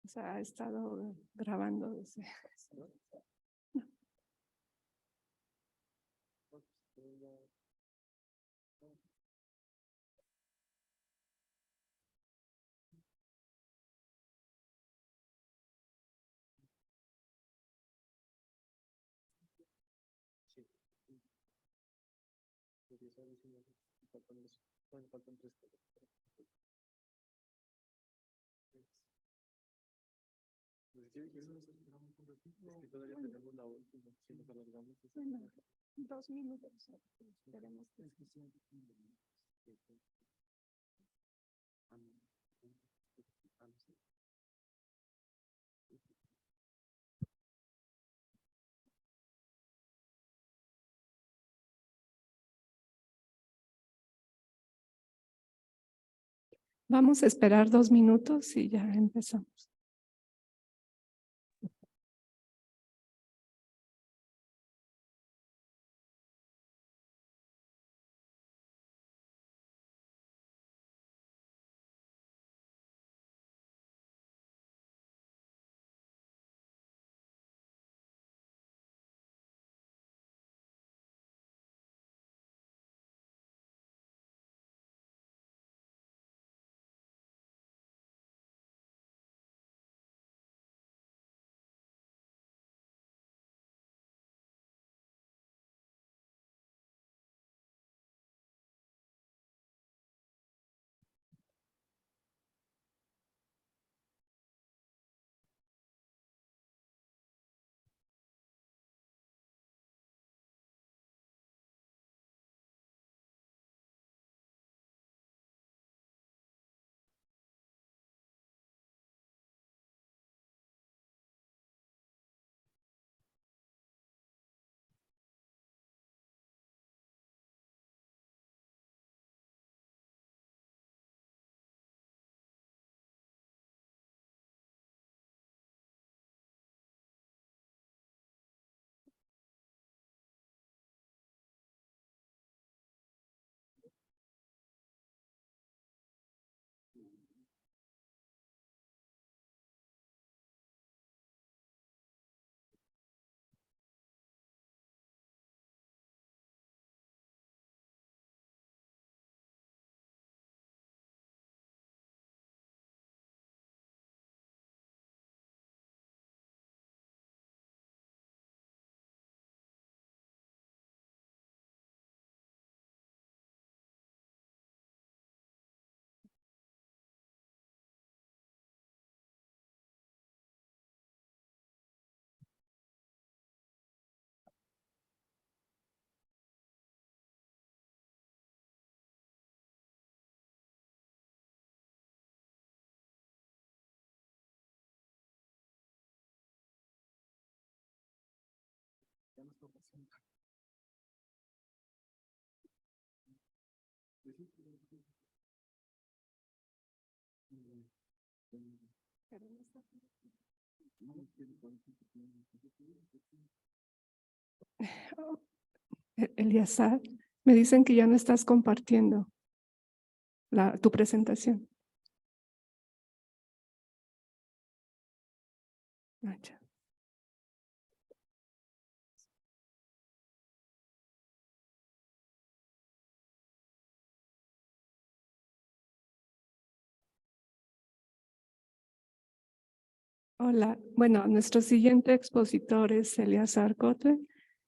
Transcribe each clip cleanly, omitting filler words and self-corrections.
O sea, ha estado grabando desde... Bueno, 2 minutos. Esperemos que... Vamos a esperar 2 minutos y ya empezamos. Eliazar, me dicen que ya no estás compartiendo tu presentación. Ah, ya. Hola, bueno, nuestro siguiente expositor es Eliazar Cotle.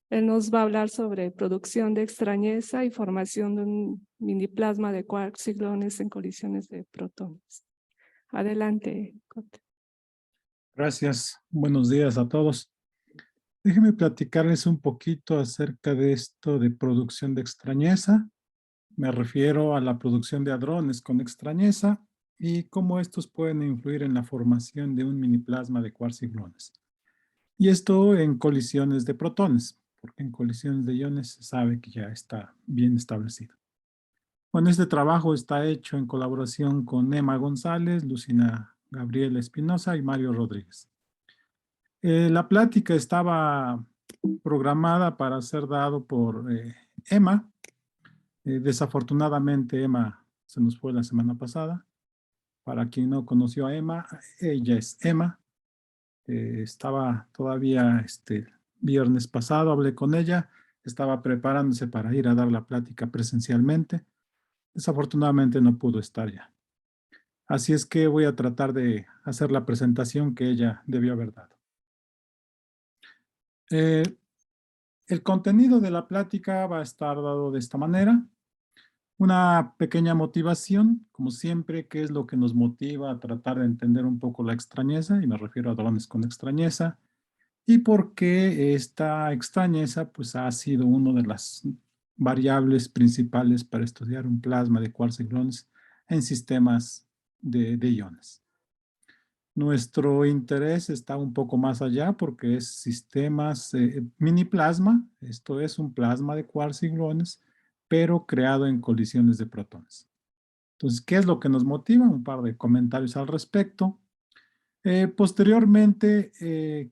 Él nos va a hablar sobre producción de extrañeza y formación de un miniplasma de quarks y gluones en colisiones de protones. Adelante, Cotle. Gracias. Buenos días a todos. Déjenme platicarles un poquito acerca de esto de producción de extrañeza. Me refiero a la producción de hadrones con extrañeza y cómo estos pueden influir en la formación de un miniplasma de quarks y gluones. Y esto en colisiones de protones, porque en colisiones de iones se sabe que ya está bien establecido. Bueno, este trabajo está hecho en colaboración con Emma González, Lucina Gabriela Espinosa y Mario Rodríguez. La plática estaba programada para ser dado por Emma. Desafortunadamente, Emma se nos fue la semana pasada. Para quien no conoció a Emma, ella es Emma. Estaba todavía viernes pasado, hablé con ella, estaba preparándose para ir a dar la plática presencialmente. Desafortunadamente no pudo estar ya. Así es que voy a tratar de hacer la presentación que ella debió haber dado. El contenido de la plática va a estar dado de esta manera. Una pequeña motivación, como siempre, qué es lo que nos motiva a tratar de entender un poco la extrañeza, y me refiero a drones con extrañeza, y por qué esta extrañeza pues, ha sido una de las variables principales para estudiar un plasma de quarks y gluones en sistemas de iones. Nuestro interés está un poco más allá porque es sistemas mini plasma, esto es un plasma de quarks y gluones, pero creado en colisiones de protones. Entonces, ¿qué es lo que nos motiva? Un par de comentarios al respecto. Posteriormente,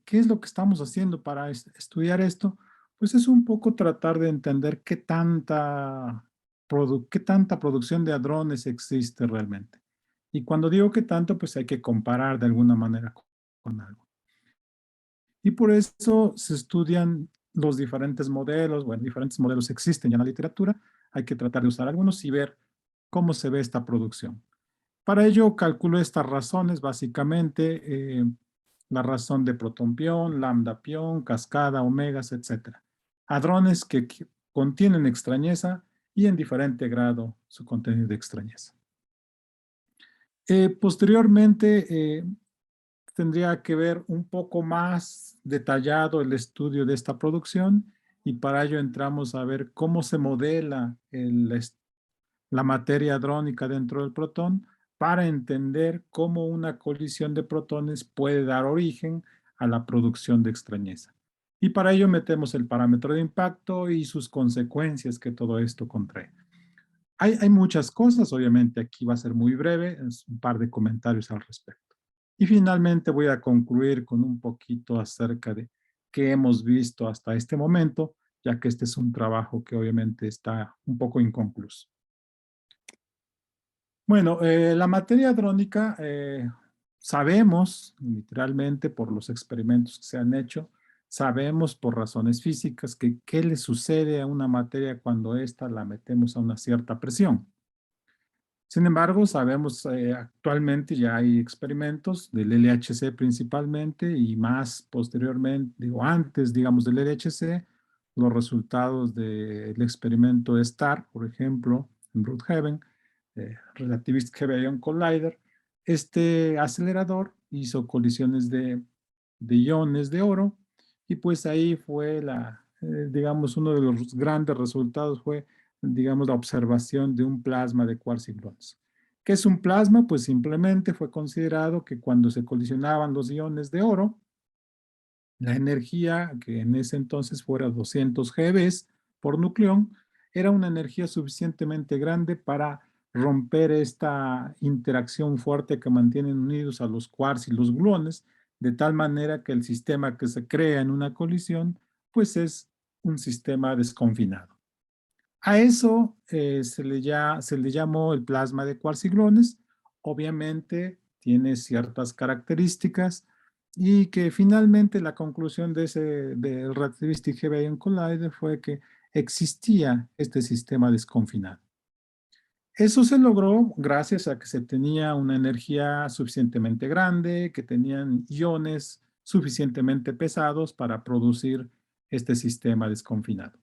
¿qué es lo que estamos haciendo para estudiar esto? Pues es un poco tratar de entender qué tanta producción de hadrones existe realmente. Y cuando digo que tanto, pues hay que comparar de alguna manera con algo. Y por eso se estudian los diferentes modelos, bueno, diferentes modelos existen ya en la literatura, hay que tratar de usar algunos y ver cómo se ve esta producción. Para ello calculo estas razones, básicamente la razón de protón-pión, lambda-pión, cascada, omegas, etc. Hadrones que contienen extrañeza y en diferente grado su contenido de extrañeza. Posteriormente, tendría que ver un poco más detallado el estudio de esta producción y para ello entramos a ver cómo se modela la materia hadrónica dentro del protón para entender cómo una colisión de protones puede dar origen a la producción de extrañeza. Y para ello metemos el parámetro de impacto y sus consecuencias que todo esto contrae. Hay muchas cosas, obviamente aquí va a ser muy breve, es un par de comentarios al respecto. Y finalmente voy a concluir con un poquito acerca de qué hemos visto hasta este momento, ya que este es un trabajo que obviamente está un poco inconcluso. Bueno, la materia hadrónica sabemos, literalmente por los experimentos que se han hecho, sabemos por razones físicas que qué le sucede a una materia cuando ésta la metemos a una cierta presión. Sin embargo, sabemos actualmente ya hay experimentos del LHC principalmente y más posteriormente, digo antes, digamos, del LHC, los resultados del experimento STAR, por ejemplo, en Brookhaven, Relativistic Heavy Ion Collider. Este acelerador hizo colisiones de iones de oro y pues ahí fue digamos, uno de los grandes resultados fue digamos, la observación de un plasma de quarks y gluones. ¿Qué es un plasma? Pues simplemente fue considerado que cuando se colisionaban los iones de oro, la energía, que en ese entonces fuera 200 GeV por nucleón, era una energía suficientemente grande para romper esta interacción fuerte que mantienen unidos a los quarks y los gluones, de tal manera que el sistema que se crea en una colisión, pues es un sistema desconfinado. A eso se le llamó el plasma de quarks y gluones. Obviamente tiene ciertas características y que finalmente la conclusión del Relativistic Heavy Ion Collider fue que existía este sistema desconfinado. Eso se logró gracias a que se tenía una energía suficientemente grande, que tenían iones suficientemente pesados para producir este sistema desconfinado.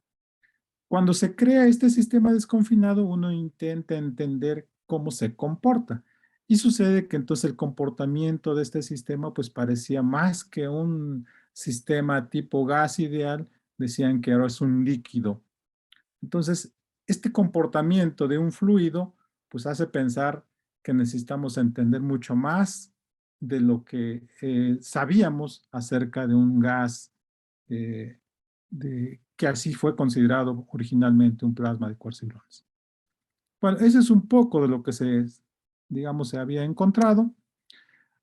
Cuando se crea este sistema desconfinado, uno intenta entender cómo se comporta. Y sucede que entonces el comportamiento de este sistema pues parecía más que un sistema tipo gas ideal, decían que ahora es un líquido. Entonces, este comportamiento de un fluido pues hace pensar que necesitamos entender mucho más de lo que sabíamos acerca de un gas eh, que así fue considerado originalmente un plasma de quarks y gluones. Bueno, ese es un poco de lo que digamos, se había encontrado.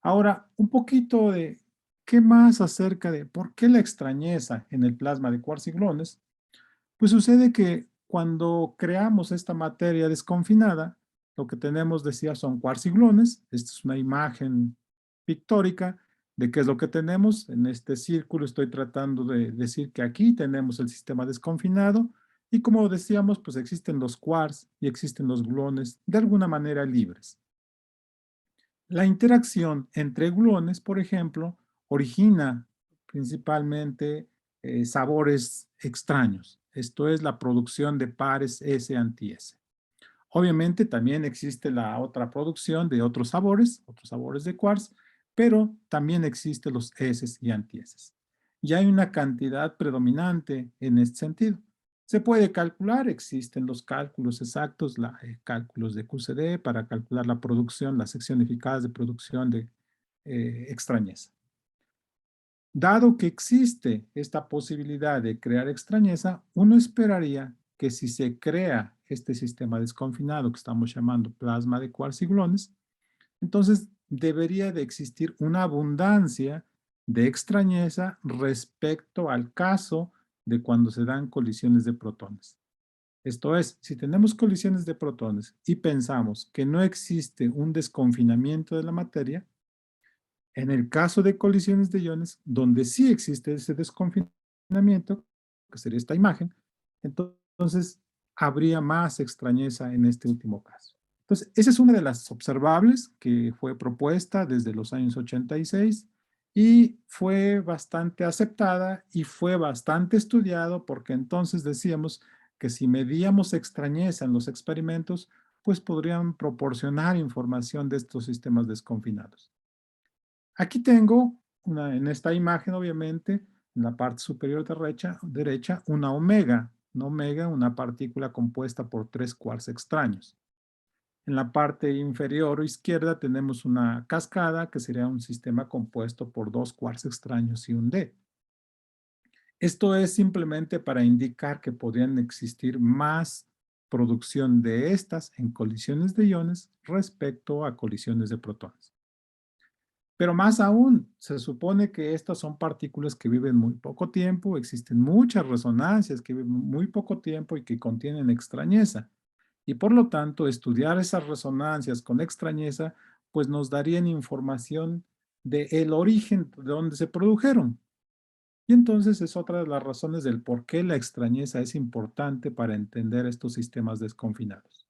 Ahora, un poquito de qué más acerca de por qué la extrañeza en el plasma de quarks y gluones. Pues sucede que cuando creamos esta materia desconfinada, lo que tenemos, decía, son cuarciglones. Esta es una imagen pictórica de qué es lo que tenemos. En este círculo estoy tratando de decir que aquí tenemos el sistema desconfinado y como decíamos, pues existen los quarks y existen los gluones de alguna manera libres. La interacción entre gluones, por ejemplo, origina principalmente sabores extraños. Esto es la producción de pares S-anti-S. Obviamente también existe la otra producción de otros sabores de quarks, pero también existen los S y anti-S. Y hay una cantidad predominante en este sentido. Se puede calcular, existen los cálculos exactos, cálculos de QCD para calcular la producción, las seccionificadas de producción de extrañeza. Dado que existe esta posibilidad de crear extrañeza, uno esperaría que si se crea este sistema desconfinado que estamos llamando plasma de cuarciglones, entonces debería de existir una abundancia de extrañeza respecto al caso de cuando se dan colisiones de protones. Esto es, si tenemos colisiones de protones y pensamos que no existe un desconfinamiento de la materia, en el caso de colisiones de iones, donde sí existe ese desconfinamiento, que sería esta imagen, entonces habría más extrañeza en este último caso. Entonces, esa es una de las observables que fue propuesta desde los años 86 y fue bastante aceptada y fue bastante estudiado porque entonces decíamos que si medíamos extrañeza en los experimentos, pues podrían proporcionar información de estos sistemas desconfinados. Aquí tengo, en esta imagen obviamente, en la parte superior derecha, una omega. Una omega, una partícula compuesta por 3 quarks extraños. En la parte inferior o izquierda tenemos una cascada que sería un sistema compuesto por 2 quarks extraños y un D. Esto es simplemente para indicar que podrían existir más producción de estas en colisiones de iones respecto a colisiones de protones. Pero más aún, se supone que estas son partículas que viven muy poco tiempo, existen muchas resonancias que viven muy poco tiempo y que contienen extrañeza. Y por lo tanto, estudiar esas resonancias con extrañeza, pues nos darían información del origen de donde se produjeron. Y entonces es otra de las razones del por qué la extrañeza es importante para entender estos sistemas desconfinados.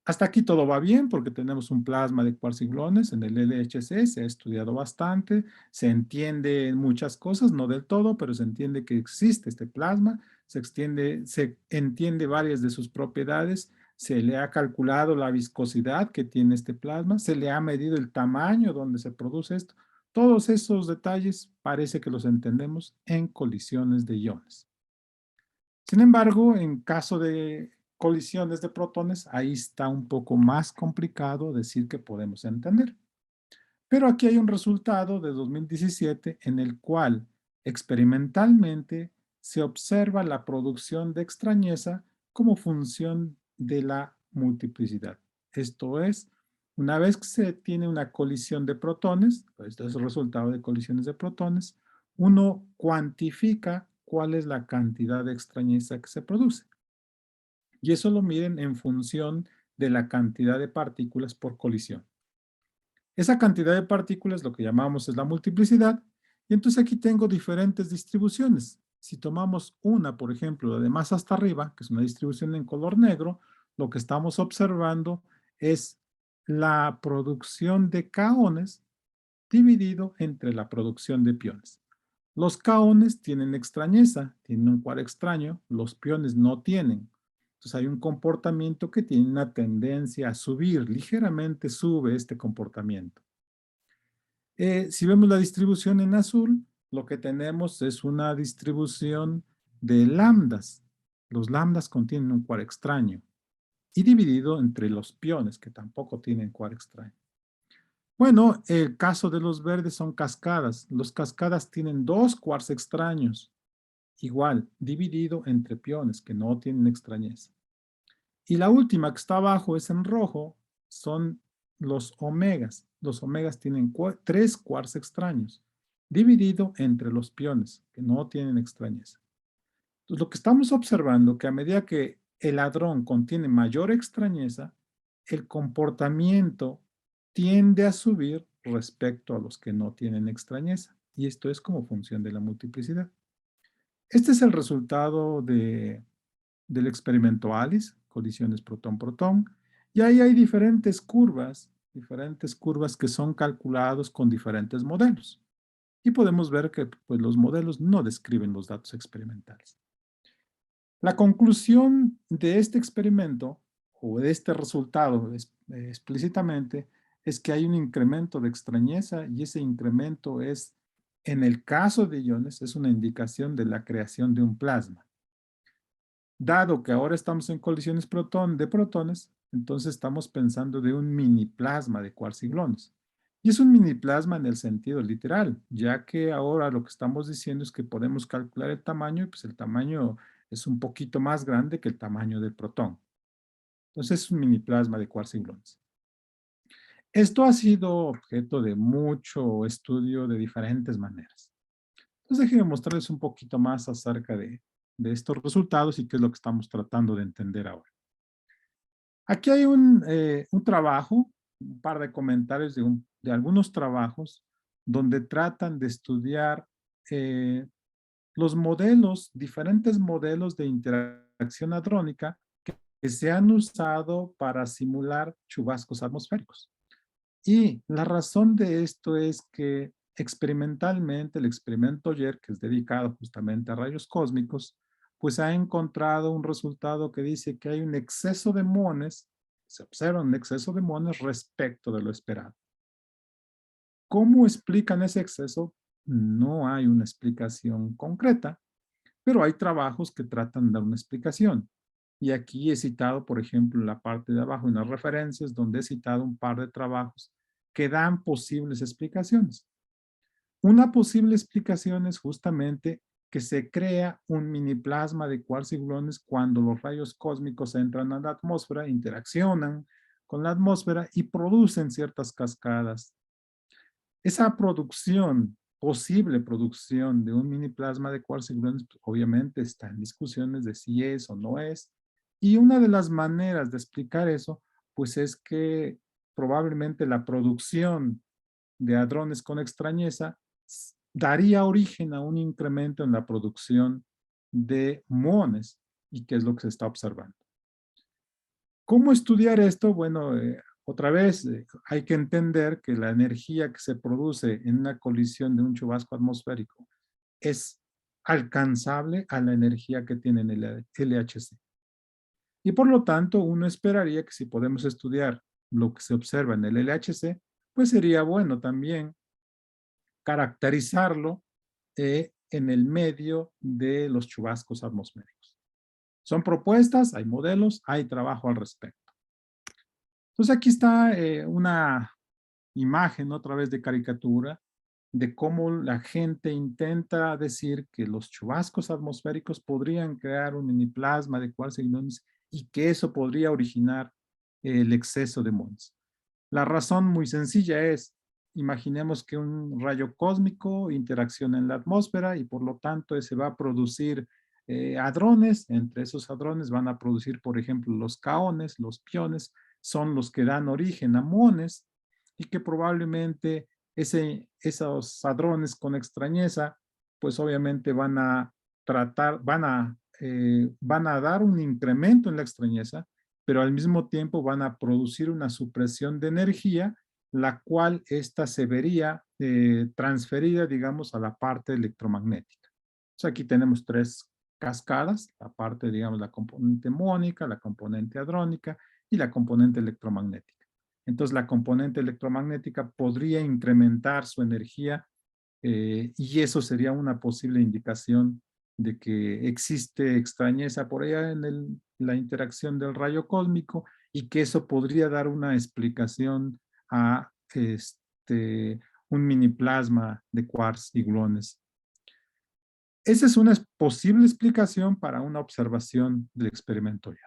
Hasta aquí todo va bien porque tenemos un plasma de cuarciglones en el LHC, se ha estudiado bastante, se entiende muchas cosas, no del todo, pero se entiende que existe este plasma, se entiende varias de sus propiedades, se le ha calculado la viscosidad que tiene este plasma, se le ha medido el tamaño donde se produce esto. Todos esos detalles parece que los entendemos en colisiones de iones. Sin embargo, en caso de colisiones de protones, ahí está un poco más complicado decir que podemos entender. Pero aquí hay un resultado de 2017 en el cual experimentalmente se observa la producción de extrañeza como función de la multiplicidad. Esto es, una vez que se tiene una colisión de protones, esto es el resultado de colisiones de protones, uno cuantifica cuál es la cantidad de extrañeza que se produce. Y eso lo miden en función de la cantidad de partículas por colisión. Esa cantidad de partículas, lo que llamamos es la multiplicidad, y entonces aquí tengo diferentes distribuciones. Si tomamos una, por ejemplo, de más hasta arriba, que es una distribución en color negro, lo que estamos observando es la producción de kaones dividido entre la producción de piones. Los kaones tienen extrañeza, tienen un quark extraño, los piones no tienen. Entonces hay un comportamiento que tiene una tendencia a subir, ligeramente sube este comportamiento. Si vemos la distribución en azul, lo que tenemos es una distribución de lambdas. Los lambdas contienen un quark extraño y dividido entre los piones que tampoco tienen quark extraño. Bueno, el caso de los verdes son cascadas. Los cascadas tienen 2 quarks extraños, igual, dividido entre piones que no tienen extrañeza. Y la última que está abajo es en rojo, son los omegas. Los omegas tienen 3 quarks extraños, dividido entre los piones que no tienen extrañeza. Entonces, lo que estamos observando que a medida que el hadrón contiene mayor extrañeza, el comportamiento tiende a subir respecto a los que no tienen extrañeza. Y esto es como función de la multiplicidad. Este es el resultado del experimento ALICE, colisiones protón-protón, y ahí hay diferentes curvas que son calculados con diferentes modelos. Y podemos ver que pues, los modelos no describen los datos experimentales. La conclusión de este experimento, o de este resultado explícitamente, es que hay un incremento de extrañeza y ese incremento es, en el caso de iones, es una indicación de la creación de un plasma. Dado que ahora estamos en colisiones de protones, entonces estamos pensando de un mini plasma de quarks-gluones. Y es un mini plasma en el sentido literal, ya que ahora lo que estamos diciendo es que podemos calcular el tamaño, y pues el tamaño es un poquito más grande que el tamaño del protón. Entonces es un mini plasma de quarks-gluones. Esto ha sido objeto de mucho estudio de diferentes maneras. Entonces déjenme mostrarles un poquito más acerca de estos resultados y qué es lo que estamos tratando de entender ahora. Aquí hay un trabajo, un par de comentarios de algunos trabajos donde tratan de estudiar los modelos, diferentes modelos de interacción hadrónica que se han usado para simular chubascos atmosféricos. Y la razón de esto es que experimentalmente el experimento YER, que es dedicado justamente a rayos cósmicos, pues ha encontrado un resultado que dice que hay un exceso de muones, se observa un exceso de muones respecto de lo esperado. ¿Cómo explican ese exceso? No hay una explicación concreta, pero hay trabajos que tratan de dar una explicación. Y aquí he citado, por ejemplo, en la parte de abajo, en las referencias, donde he citado un par de trabajos que dan posibles explicaciones. Una posible explicación es justamente que se crea un mini plasma de quarks-gluones cuando los rayos cósmicos entran a la atmósfera, interaccionan con la atmósfera y producen ciertas cascadas. Esa producción, posible producción de un mini plasma de quarks-gluones, obviamente está en discusiones de si es o no es. Y una de las maneras de explicar eso, pues es que probablemente la producción de hadrones con extrañeza daría origen a un incremento en la producción de muones, y qué es lo que se está observando. ¿Cómo estudiar esto? Bueno, otra vez, hay que entender que la energía que se produce en una colisión de un chubasco atmosférico es alcanzable a la energía que tiene en el LHC. Y por lo tanto, uno esperaría que si podemos estudiar lo que se observa en el LHC, pues sería bueno también caracterizarlo en el medio de los chubascos atmosféricos. Son propuestas, hay modelos, hay trabajo al respecto. Entonces aquí está una imagen otra vez de caricatura de cómo la gente intenta decir que los chubascos atmosféricos podrían crear un mini plasma de quarks-gluones y que eso podría originar el exceso de muones. La razón muy sencilla es, imaginemos que un rayo cósmico interacciona en la atmósfera y por lo tanto se va a producir hadrones. Entre esos hadrones van a producir, por ejemplo, los kaones, los piones, son los que dan origen a muones y que probablemente esos hadrones con extrañeza, pues obviamente van a dar un incremento en la extrañeza, pero al mismo tiempo van a producir una supresión de energía, la cual esta se vería transferida, digamos, a la parte electromagnética. Entonces aquí tenemos tres cascadas, la parte, digamos, la componente muónica, la componente hadrónica y la componente electromagnética. Entonces la componente electromagnética podría incrementar su energía y eso sería una posible indicación de que existe extrañeza por allá en la interacción del rayo cósmico y que eso podría dar una explicación a un mini plasma de quarks y gluones. Esa es una posible explicación para una observación del experimento YER.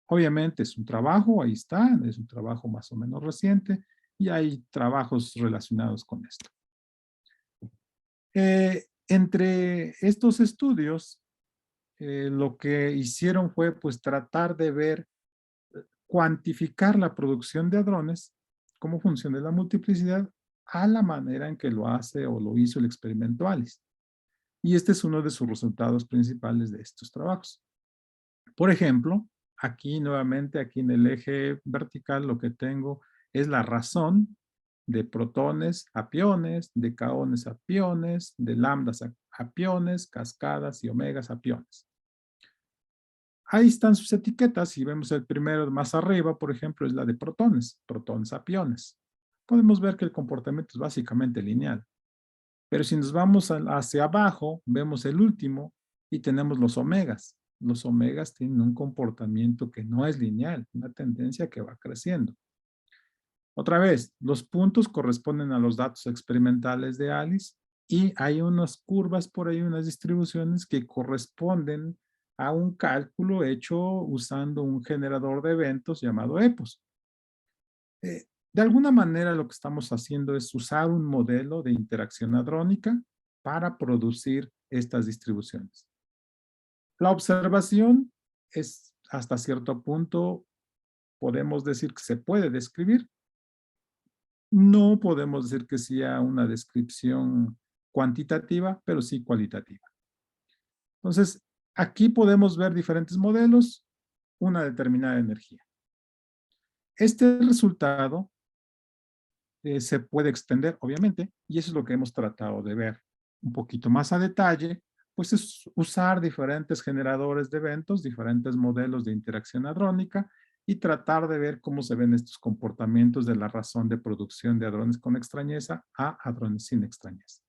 Obviamente es un trabajo, ahí está, es un trabajo más o menos reciente y hay trabajos relacionados con esto. Entre estos estudios, lo que hicieron fue pues tratar de ver, cuantificar la producción de hadrones como función de la multiplicidad a la manera en que lo hace o lo hizo el experimento Alice. Y este es uno de sus resultados principales de estos trabajos. Por ejemplo, aquí nuevamente, aquí en el eje vertical, lo que tengo es la razón de protones a piones, de caones a piones, de lambdas a piones, cascadas y omegas a piones. Ahí están sus etiquetas. Si vemos el primero más arriba, por ejemplo, es la de protones, protones a piones. Podemos ver que el comportamiento es básicamente lineal. Pero si nos vamos hacia abajo, vemos el último y tenemos los omegas. Los omegas tienen un comportamiento que no es lineal, una tendencia que va creciendo. Otra vez, los puntos corresponden a los datos experimentales de Alice y hay unas curvas por ahí, unas distribuciones que corresponden a un cálculo hecho usando un generador de eventos llamado EPOS. De alguna manera lo que estamos haciendo es usar un modelo de interacción hadrónica para producir estas distribuciones. La observación es hasta cierto punto, podemos decir que se puede describir. No podemos decir que sea una descripción cuantitativa, pero sí cualitativa. Entonces, aquí podemos ver diferentes modelos, una determinada energía. Este resultado se puede extender, obviamente, y eso es lo que hemos tratado de ver un poquito más a detalle, pues es usar diferentes generadores de eventos, diferentes modelos de interacción hadrónica y tratar de ver cómo se ven estos comportamientos de la razón de producción de hadrones con extrañeza a hadrones sin extrañeza.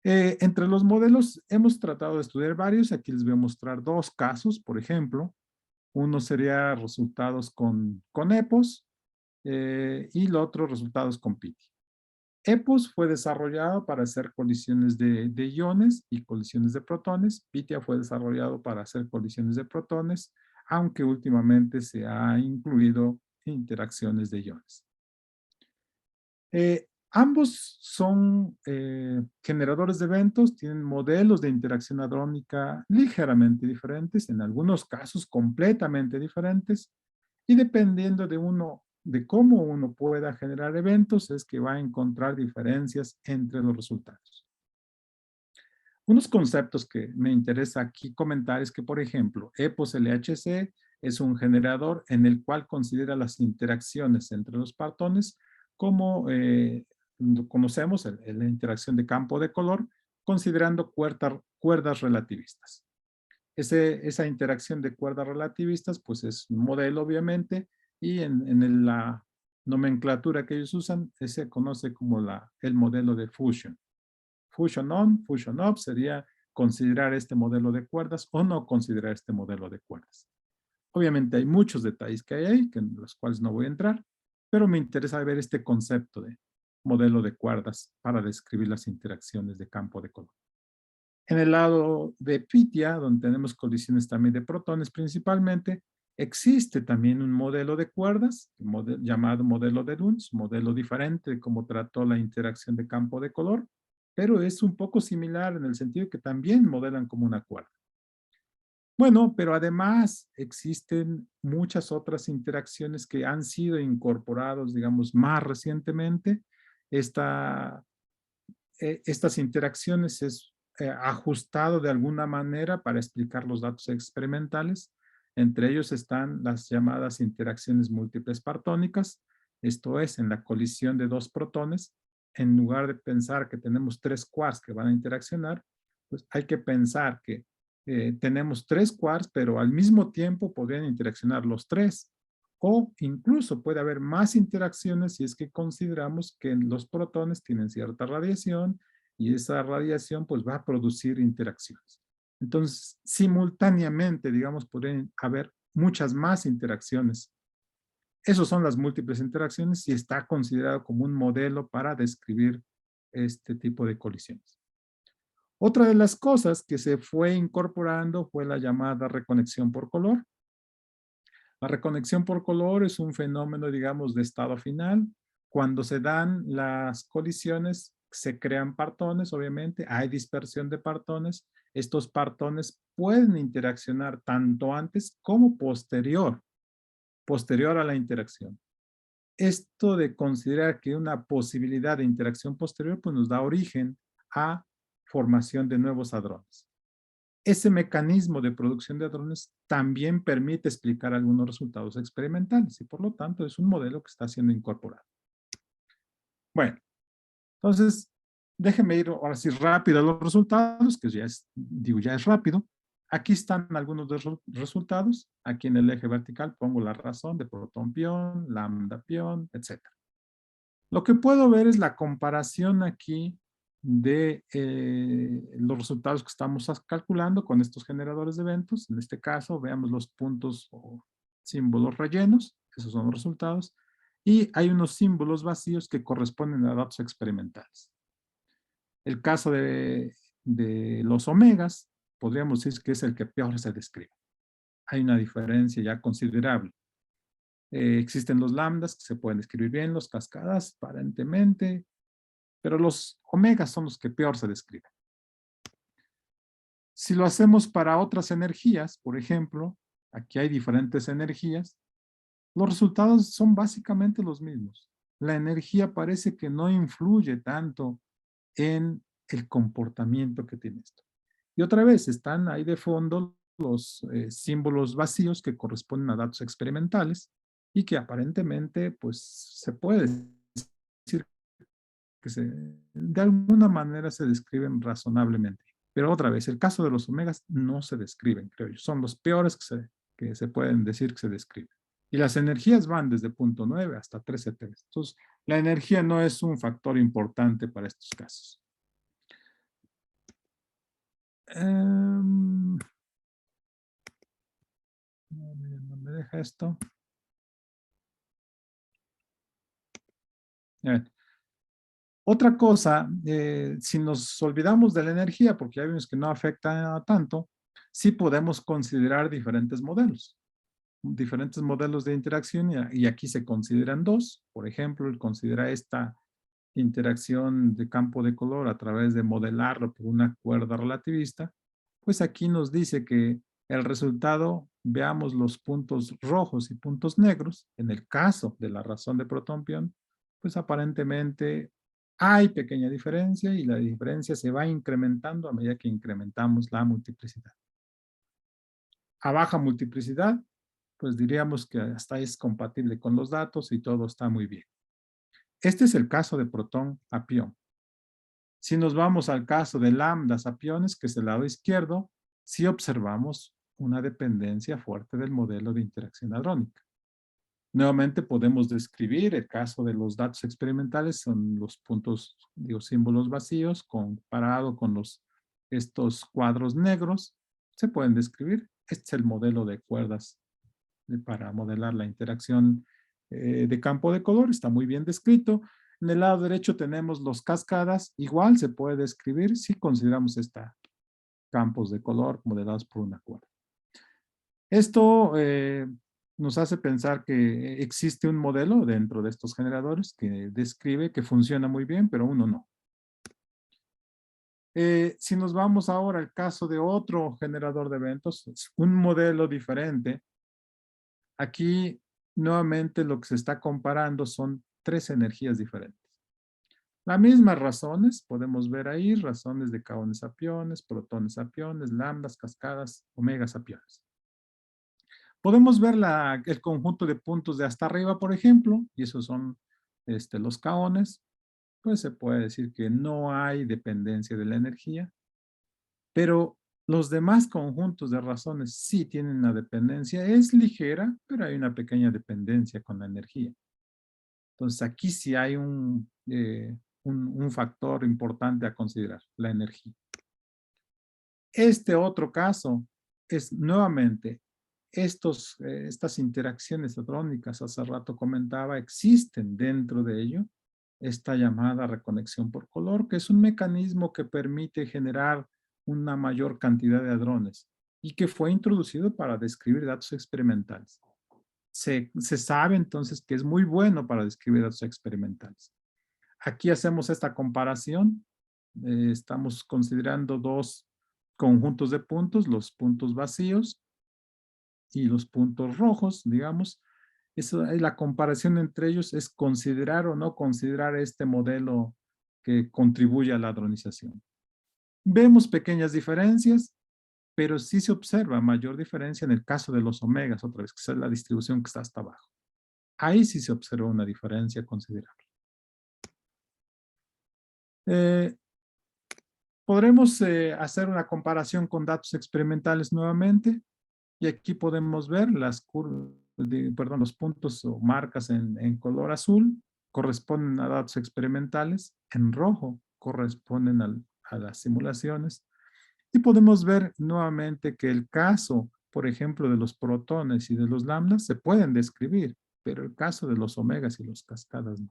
Entre los modelos hemos tratado de estudiar varios, aquí les voy a mostrar dos casos, por ejemplo, uno sería resultados con EPOS, y el otro resultados con PITI. EPOS fue desarrollado para hacer colisiones de iones y colisiones de protones. PITIA fue desarrollado para hacer colisiones de protones, aunque últimamente se ha incluido interacciones de iones. Ambos son generadores de eventos, tienen modelos de interacción hadrónica ligeramente diferentes, en algunos casos completamente diferentes, y dependiendo de cómo uno pueda generar eventos, es que va a encontrar diferencias entre los resultados. Unos conceptos que me interesa aquí comentar es que, por ejemplo, EPOS LHC es un generador en el cual considera las interacciones entre los partones como conocemos la interacción de campo de color, considerando cuerdas relativistas. Esa interacción de cuerdas relativistas, pues es un modelo, obviamente, y en la nomenclatura que ellos usan, se conoce como el modelo de fusion. Fusion on, fusion off sería considerar este modelo de cuerdas o no considerar este modelo de cuerdas. Obviamente hay muchos detalles que hay ahí, en los cuales no voy a entrar, pero me interesa ver este concepto de modelo de cuerdas para describir las interacciones de campo de color. En el lado de PITIA, donde tenemos colisiones también de protones principalmente, existe también un modelo de cuerdas, llamado modelo de Duns, modelo diferente de cómo trató la interacción de campo de color, pero es un poco similar en el sentido que también modelan como una cuerda. Bueno, pero además existen muchas otras interacciones que han sido incorporados, digamos, más recientemente. Estas interacciones es ajustado de alguna manera para explicar los datos experimentales. Entre ellos están las llamadas interacciones múltiples partónicas. Esto es, en la colisión de dos protones, en lugar de pensar que tenemos tres quarks que van a interaccionar, pues hay que pensar que tenemos tres quarks, pero al mismo tiempo podrían interaccionar los tres. O incluso puede haber más interacciones si es que consideramos que los protones tienen cierta radiación y esa radiación pues va a producir interacciones. Entonces, simultáneamente, digamos, pueden haber muchas más interacciones. Esas son las múltiples interacciones y está considerado como un modelo para describir este tipo de colisiones. Otra de las cosas que se fue incorporando fue la llamada reconexión por color. La reconexión por color es un fenómeno, digamos, de estado final. Cuando se dan las colisiones, se crean partones, obviamente, hay dispersión de partones estos partones pueden interaccionar tanto antes como posterior a la interacción. Esto de considerar que una posibilidad de interacción posterior pues nos da origen a formación de nuevos hadrones. Ese mecanismo de producción de hadrones también permite explicar algunos resultados experimentales y por lo tanto es un modelo que está siendo incorporado. Bueno, entonces déjenme ir ahora sí rápido a los resultados, que ya es rápido. Aquí están algunos de los resultados. Aquí en el eje vertical pongo la razón de protón-pión, lambda-pión, etc. Lo que puedo ver es la comparación aquí de los resultados que estamos calculando con estos generadores de eventos. En este caso, veamos los puntos o símbolos rellenos. Esos son los resultados. Y hay unos símbolos vacíos que corresponden a datos experimentales. El caso de los omegas, podríamos decir que es el que peor se describe. Hay una diferencia ya considerable. Existen los lambdas que se pueden escribir bien, los cascadas aparentemente, pero los omegas son los que peor se describen. Si lo hacemos para otras energías, por ejemplo, aquí hay diferentes energías, los resultados son básicamente los mismos. La energía parece que no influye tanto en el comportamiento que tiene esto. Y otra vez, están ahí de fondo los símbolos vacíos que corresponden a datos experimentales y que aparentemente, pues, se puede decir que de alguna manera se describen razonablemente. Pero otra vez, el caso de los omegas no se describen, creo yo. Son los peores que se pueden decir que se describen. Y las energías van desde 0.9 hasta 13.3. Entonces, la energía no es un factor importante para estos casos. No me deja esto. Otra cosa, si nos olvidamos de la energía, porque ya vimos que no afecta tanto, sí podemos considerar diferentes modelos de interacción y aquí se consideran dos. Por ejemplo, él considera esta interacción de campo de color a través de modelarlo por una cuerda relativista. Pues aquí nos dice que el resultado, veamos los puntos rojos y puntos negros, en el caso de la razón de protón-pión, pues aparentemente hay pequeña diferencia y la diferencia se va incrementando a medida que incrementamos la multiplicidad. A baja multiplicidad, pues diríamos que hasta es compatible con los datos y todo está muy bien. Este es el caso de protón a pión. Si nos vamos al caso de lambdas a piones, que es el lado izquierdo, sí observamos una dependencia fuerte del modelo de interacción hadrónica. Nuevamente podemos describir el caso de los datos experimentales, son los puntos, símbolos vacíos, comparado con estos cuadros negros, se pueden describir. Este es el modelo de cuerdas para modelar la interacción de campo de color, está muy bien descrito. En el lado derecho tenemos los cascadas, igual se puede describir si consideramos campos de color modelados por una cuerda. Esto nos hace pensar que existe un modelo dentro de estos generadores que describe que funciona muy bien, pero uno no. Si nos vamos ahora al caso de otro generador de eventos, un modelo diferente, aquí nuevamente lo que se está comparando son tres energías diferentes. Las mismas razones, podemos ver ahí, razones de kaones a piones, protones a piones, lambdas, cascadas, omegas a piones. Podemos ver el conjunto de puntos de hasta arriba, por ejemplo, y esos son los kaones. Pues se puede decir que no hay dependencia de la energía, pero los demás conjuntos de razones sí tienen una dependencia. Es ligera, pero hay una pequeña dependencia con la energía. Entonces aquí sí hay un factor importante a considerar, la energía. Este otro caso es nuevamente estas interacciones hadrónicas, hace rato comentaba, existen dentro de ello esta llamada reconexión por color, que es un mecanismo que permite generar una mayor cantidad de hadrones y que fue introducido para describir datos experimentales. Se sabe entonces que es muy bueno para describir datos experimentales. Aquí hacemos esta comparación. Estamos considerando dos conjuntos de puntos, los puntos vacíos y los puntos rojos, digamos. La comparación entre ellos es considerar o no considerar este modelo que contribuye a la hadronización. Vemos pequeñas diferencias, pero sí se observa mayor diferencia en el caso de los omegas, otra vez, que es la distribución que está hasta abajo. Ahí sí se observa una diferencia considerable. Podremos hacer una comparación con datos experimentales nuevamente, y aquí podemos ver las curvas, los puntos o marcas en color azul corresponden a datos experimentales, en rojo corresponden a las simulaciones, y podemos ver nuevamente que el caso, por ejemplo, de los protones y de los lambdas se pueden describir, pero el caso de los omegas y los cascadas no.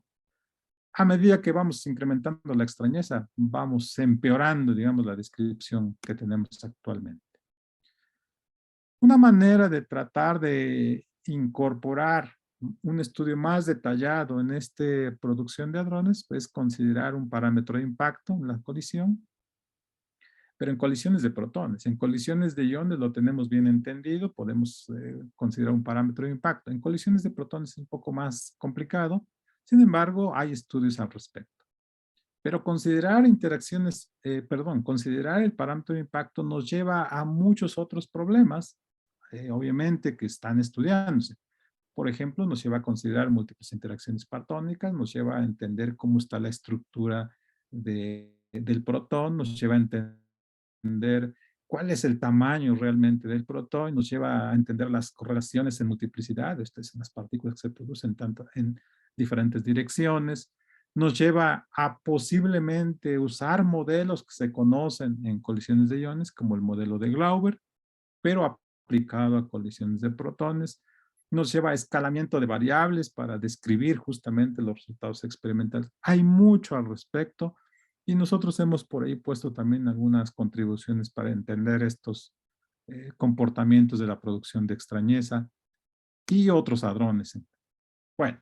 A medida que vamos incrementando la extrañeza, vamos empeorando, digamos, la descripción que tenemos actualmente. Una manera de tratar de incorporar un estudio más detallado en esta producción de hadrones es considerar un parámetro de impacto en la colisión, pero en colisiones de protones. En colisiones de iones lo tenemos bien entendido, podemos considerar un parámetro de impacto. En colisiones de protones es un poco más complicado, sin embargo, hay estudios al respecto. Pero considerar considerar el parámetro de impacto nos lleva a muchos otros problemas, obviamente, que están estudiándose. Por ejemplo, nos lleva a considerar múltiples interacciones partónicas, nos lleva a entender cómo está la estructura del protón, nos lleva a entender cuál es el tamaño realmente del protón, nos lleva a entender las correlaciones en multiplicidad, esto es, en las partículas que se producen tanto en diferentes direcciones, nos lleva a posiblemente usar modelos que se conocen en colisiones de iones, como el modelo de Glauber, pero aplicado a colisiones de protones. Nos lleva a escalamiento de variables para describir justamente los resultados experimentales. Hay mucho al respecto y nosotros hemos por ahí puesto también algunas contribuciones para entender estos comportamientos de la producción de extrañeza y otros hadrones. Bueno,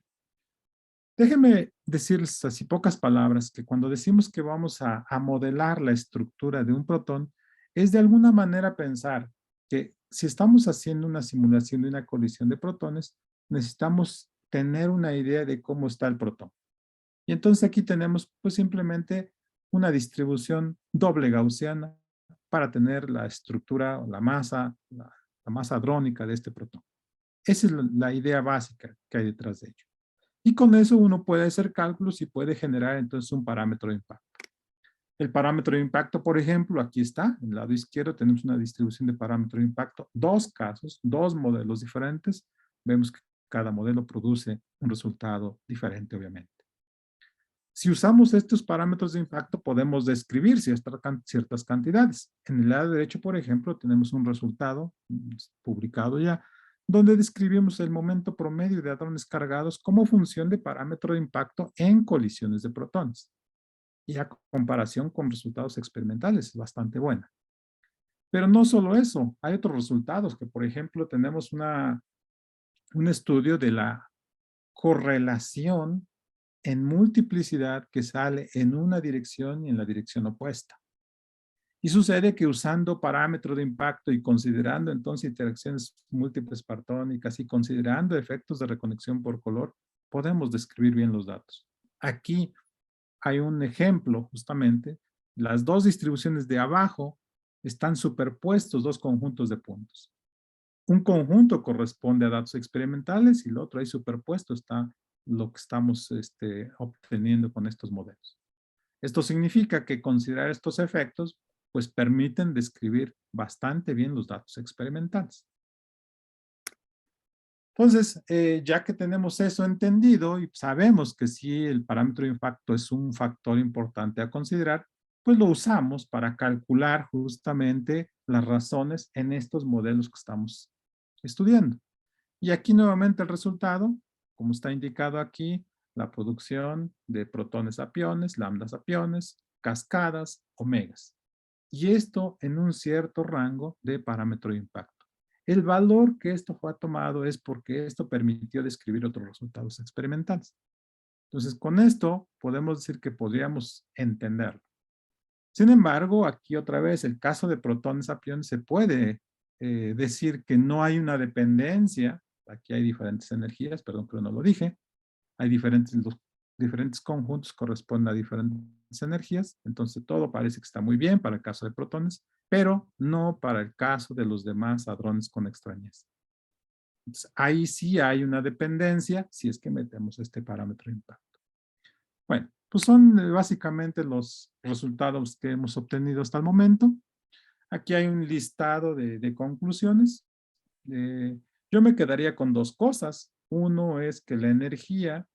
déjenme decirles así pocas palabras que cuando decimos que vamos a modelar la estructura de un protón, es de alguna manera pensar que si estamos haciendo una simulación de una colisión de protones, necesitamos tener una idea de cómo está el protón. Y entonces aquí tenemos pues simplemente una distribución doble gaussiana para tener la estructura o la masa hadrónica de este protón. Esa es la idea básica que hay detrás de ello. Y con eso uno puede hacer cálculos y puede generar entonces un parámetro de impacto. El parámetro de impacto, por ejemplo, aquí está, en el lado izquierdo tenemos una distribución de parámetro de impacto, dos casos, dos modelos diferentes. Vemos que cada modelo produce un resultado diferente, obviamente. Si usamos estos parámetros de impacto, podemos describir ciertas cantidades. En el lado derecho, por ejemplo, tenemos un resultado publicado ya, donde describimos el momento promedio de hadrones cargados como función de parámetro de impacto en colisiones de protones. Y a comparación con resultados experimentales es bastante buena. Pero no solo eso, hay otros resultados que, por ejemplo, tenemos un estudio de la correlación en multiplicidad que sale en una dirección y en la dirección opuesta. Y sucede que usando parámetro de impacto y considerando entonces interacciones múltiples partónicas y considerando efectos de reconexión por color, podemos describir bien los datos. Aquí hay un ejemplo justamente, las dos distribuciones de abajo están superpuestos dos conjuntos de puntos. Un conjunto corresponde a datos experimentales y el otro ahí superpuesto está lo que estamos obteniendo con estos modelos. Esto significa que considerar estos efectos pues permiten describir bastante bien los datos experimentales. Entonces, ya que tenemos eso entendido y sabemos que sí el parámetro de impacto es un factor importante a considerar, pues lo usamos para calcular justamente las razones en estos modelos que estamos estudiando. Y aquí nuevamente el resultado, como está indicado aquí, la producción de protones a piones, lambdas a piones, cascadas, omegas. Y esto en un cierto rango de parámetro de impacto. El valor que esto fue tomado es porque esto permitió describir otros resultados experimentales. Entonces, con esto podemos decir que podríamos entenderlo. Sin embargo, aquí otra vez, el caso de protones a priones se puede decir que no hay una dependencia. Aquí hay diferentes energías, perdón, pero no lo dije. Hay los diferentes conjuntos corresponden a diferentes energías. Entonces, todo parece que está muy bien para el caso de protones, pero no para el caso de los demás hadrones con extrañeza. Entonces, ahí sí hay una dependencia si es que metemos este parámetro de impacto. Bueno, pues son básicamente los resultados que hemos obtenido hasta el momento. Aquí hay un listado de conclusiones. Yo me quedaría con dos cosas. Uno es que la energía,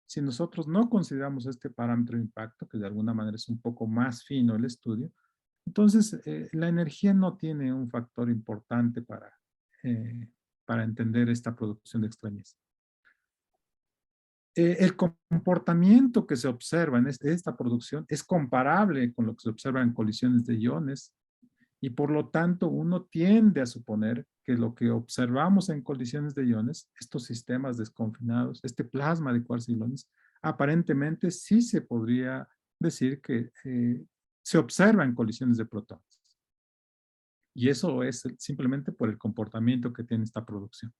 si nosotros no consideramos este parámetro de impacto, que de alguna manera es un poco más fino el estudio, entonces la energía no tiene un factor importante para entender esta producción de extrañeza. El comportamiento que se observa en esta producción es comparable con lo que se observa en colisiones de iones y por lo tanto uno tiende a suponer que lo que observamos en colisiones de iones, estos sistemas desconfinados, este plasma de cuarciglones, aparentemente sí se podría decir que se observa en colisiones de protones. Y eso es simplemente por el comportamiento que tiene esta producción.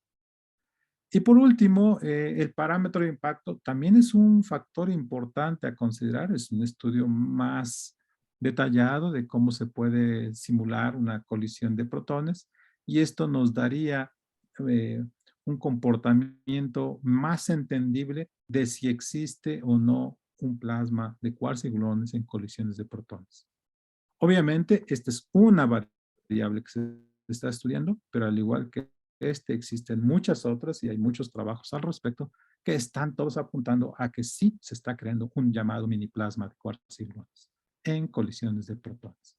Y por último, el parámetro de impacto también es un factor importante a considerar. Es un estudio más detallado de cómo se puede simular una colisión de protones y esto nos daría un comportamiento más entendible de si existe o no un plasma de cuarciglones en colisiones de protones. Obviamente, esta es una variable que se está estudiando, pero al igual que existen muchas otras y hay muchos trabajos al respecto que están todos apuntando a que sí se está creando un llamado mini plasma de cuarciglones en colisiones de protones.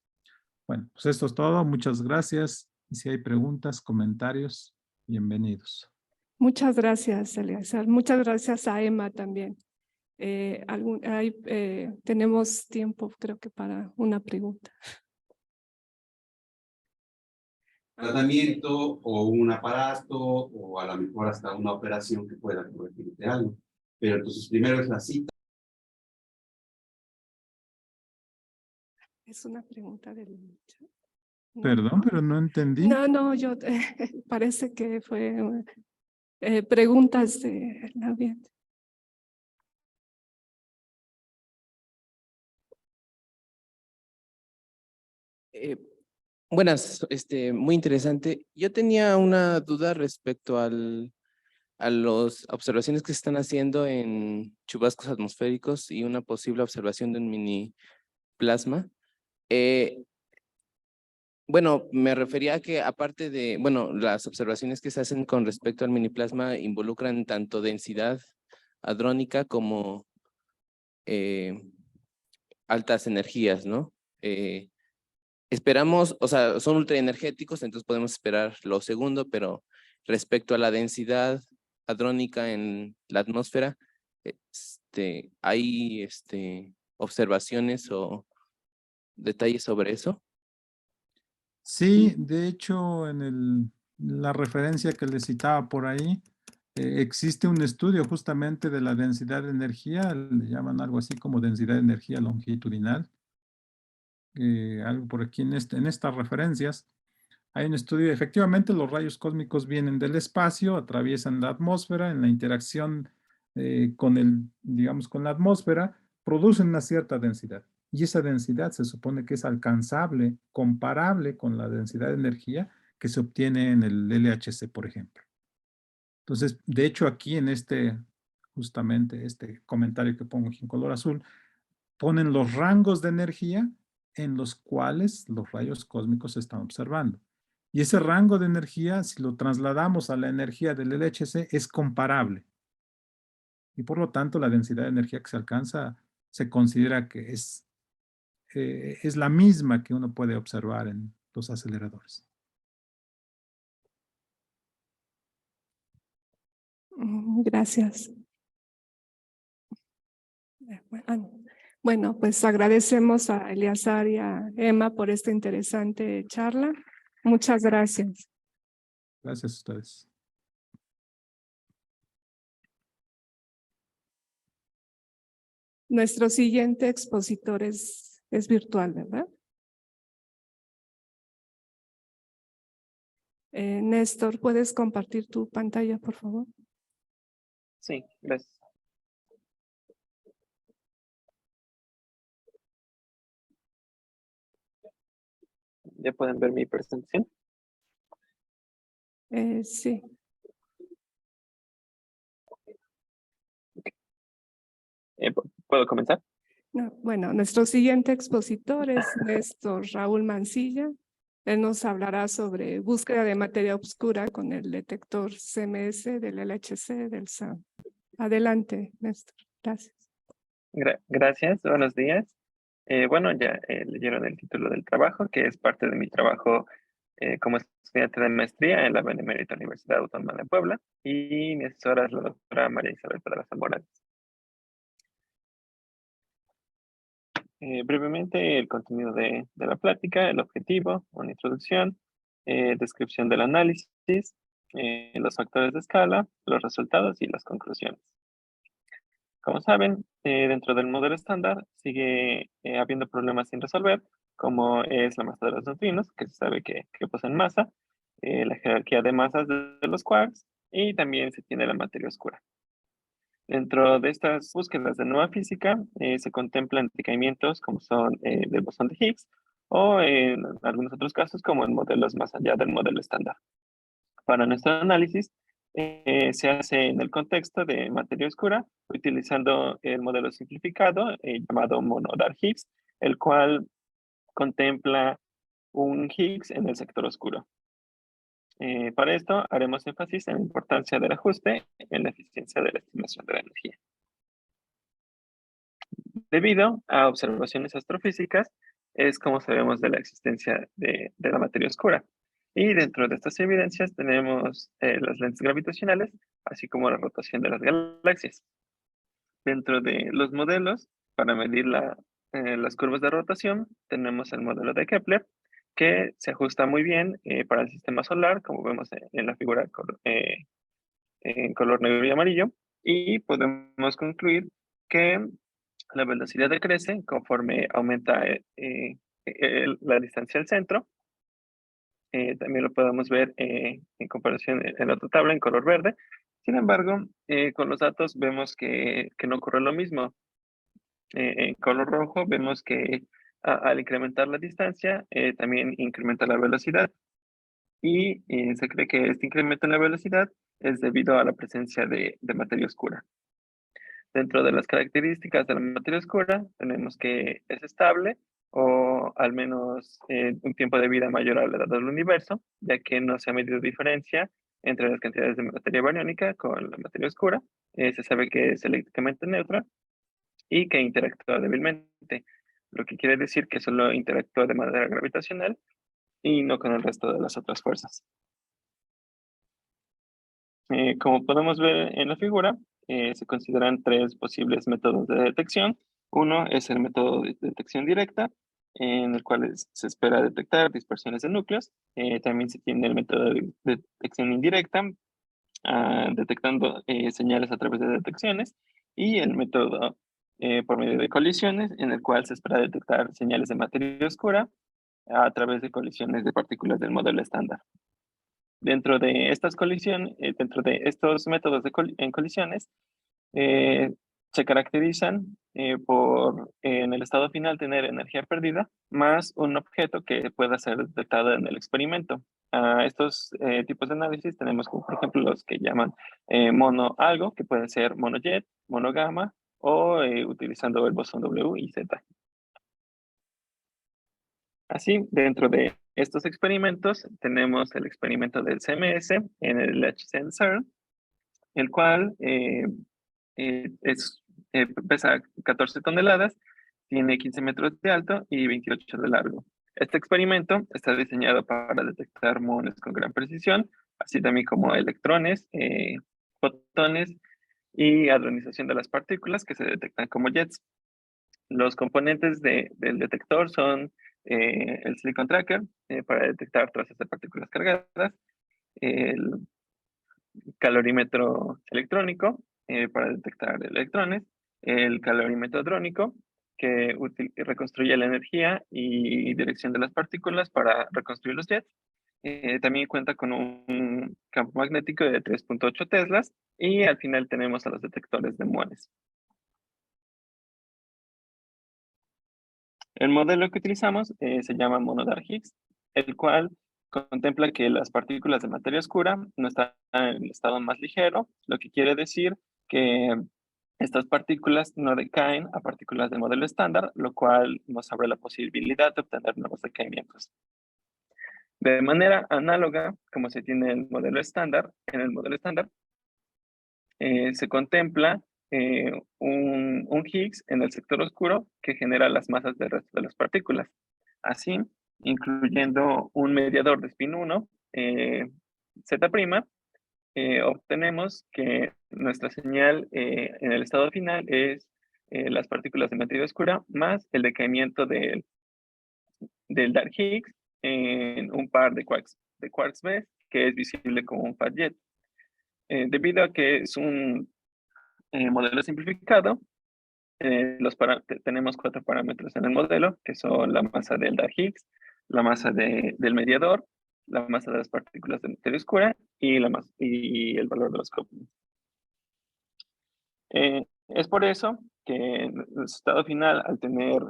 Bueno, pues esto es todo. Muchas gracias. Y si hay preguntas, comentarios, bienvenidos. Muchas gracias, Eleazar. Muchas gracias a Emma también. Tenemos tiempo, creo que para una pregunta. Tratamiento o un aparato o a lo mejor hasta una operación que pueda corregirte algo. Pero entonces primero es la cita. Es una pregunta del chat. No. Perdón, pero no entendí. No, yo parece que fue preguntas del ambiente. Buenas, muy interesante. Yo tenía una duda respecto a las observaciones que se están haciendo en chubascos atmosféricos y una posible observación de un mini plasma. Bueno, me refería a que aparte de, bueno, las observaciones que se hacen con respecto al mini plasma involucran tanto densidad hadrónica como altas energías, ¿no? Esperamos, o sea, son ultraenergéticos, entonces podemos esperar lo segundo, pero respecto a la densidad hadrónica en la atmósfera, ¿hay observaciones o detalles sobre eso? Sí, de hecho, en la referencia que les citaba por ahí, existe un estudio justamente de la densidad de energía, le llaman algo así como densidad de energía longitudinal, algo por aquí en estas referencias. Hay un estudio, efectivamente los rayos cósmicos vienen del espacio, atraviesan la atmósfera, en la interacción digamos, con la atmósfera, producen una cierta densidad. Y esa densidad se supone que es alcanzable, comparable con la densidad de energía que se obtiene en el LHC, por ejemplo. Entonces, de hecho, aquí en justamente este comentario que pongo aquí en color azul, ponen los rangos de energía en los cuales los rayos cósmicos se están observando. Y ese rango de energía, si lo trasladamos a la energía del LHC, es comparable. Y por lo tanto, la densidad de energía que se alcanza se considera que es la misma que uno puede observar en los aceleradores. Gracias. Bueno, pues agradecemos a Eleazar y a Emma por esta interesante charla. Muchas gracias. Gracias a ustedes. Nuestro siguiente expositor es virtual, ¿verdad? Néstor, ¿puedes compartir tu pantalla, por favor? Sí, gracias. ¿Ya pueden ver mi presentación? Sí. ¿Puedo comenzar? No, bueno, nuestro siguiente expositor es Néstor Raúl Mancilla. Él nos hablará sobre búsqueda de materia oscura con el detector CMS del LHC del SAM. Adelante, Néstor. Gracias. Gracias, buenos días. Bueno, ya leyeron el título del trabajo, que es parte de mi trabajo como estudiante de maestría en la Benemérita Universidad Autónoma de Puebla, y mi asesora es la doctora María Isabel Pedraza Morales. Brevemente, el contenido de la plática, el objetivo, una introducción, descripción del análisis, los factores de escala, los resultados y las conclusiones. Como saben, dentro del modelo estándar sigue habiendo problemas sin resolver, como es la masa de los neutrinos, que se sabe que poseen masa, la jerarquía de masas de los quarks, y también se tiene la materia oscura. Dentro de estas búsquedas de nueva física, se contemplan decaimientos como son del bosón de Higgs, o en algunos otros casos como en modelos más allá del modelo estándar. Para nuestro análisis, se hace en el contexto de materia oscura, utilizando el modelo simplificado llamado mono-Dark-Higgs, el cual contempla un Higgs en el sector oscuro. Para esto, haremos énfasis en la importancia del ajuste en la eficiencia de la estimación de la energía. Debido a observaciones astrofísicas, es como sabemos de la existencia de la materia oscura. Y dentro de estas evidencias tenemos las lentes gravitacionales, así como la rotación de las galaxias. Dentro de los modelos, para medir las curvas de rotación, tenemos el modelo de Kepler, que se ajusta muy bien para el sistema solar, como vemos en la figura en color negro y amarillo, y podemos concluir que la velocidad decrece conforme aumenta la distancia al centro. También lo podemos ver en comparación en la otra tabla en color verde. Sin embargo, con los datos vemos que no ocurre lo mismo. En color rojo vemos que al incrementar la distancia, también incrementa la velocidad. Y se cree que este incremento en la velocidad es debido a la presencia de materia oscura. Dentro de las características de la materia oscura, tenemos que es estable o al menos un tiempo de vida mayor a la edad del universo, ya que no se ha medido diferencia entre las cantidades de materia bariónica con la materia oscura. Se sabe que es eléctricamente neutra y que interactúa débilmente, lo que quiere decir que solo interactúa de manera gravitacional y no con el resto de las otras fuerzas. Como podemos ver en la figura, se consideran tres posibles métodos de detección. Uno es el método de detección directa, en el cual se espera detectar dispersiones de núcleos. También se tiene el método de detección indirecta, detectando señales a través de detecciones. Y el método por medio de colisiones, en el cual se espera detectar señales de materia oscura a través de colisiones de partículas del modelo estándar. Dentro de estas colisiones, dentro de estos métodos en colisiones, se caracterizan por en el estado final tener energía perdida más un objeto que pueda ser detectado en el experimento. A estos tipos de análisis tenemos como por ejemplo los que llaman mono algo, que pueden ser mono jet, mono gamma o utilizando el bosón W y Z. Así, dentro de estos experimentos tenemos el experimento del CMS en el LHC CERN, el cual pesa 14 toneladas, tiene 15 metros de alto y 28 de largo. Este experimento está diseñado para detectar muones con gran precisión, así también como electrones, fotones y hadronización de las partículas que se detectan como jets. Los componentes del detector son el Silicon Tracker para detectar trazas de partículas cargadas, el calorímetro electrónico para detectar electrones, el calorímetro drónico que reconstruye la energía y dirección de las partículas para reconstruir los jets, también cuenta con un campo magnético de 3.8 teslas y al final tenemos a los detectores de muones. El modelo que utilizamos se llama mono-Dark-Higgs, el cual contempla que las partículas de materia oscura no están en el estado más ligero, lo que quiere decir que estas partículas no decaen a partículas del modelo estándar, lo cual nos abre la posibilidad de obtener nuevos decaimientos. De manera análoga, como se tiene el modelo estándar, en el modelo estándar se contempla un Higgs en el sector oscuro que genera las masas del resto de las partículas. Así, incluyendo un mediador de spin 1, Z', obtenemos que nuestra señal en el estado final es las partículas de materia oscura más el decaimiento del Dark Higgs en un par de quarks B, que es visible como un fat jet. Debido a que es un modelo simplificado, tenemos 4 parámetros en el modelo, que son la masa del Dark Higgs, la masa del mediador, la masa de las partículas de materia oscura y el valor de los couplings. Es por eso que en el estado final, al tener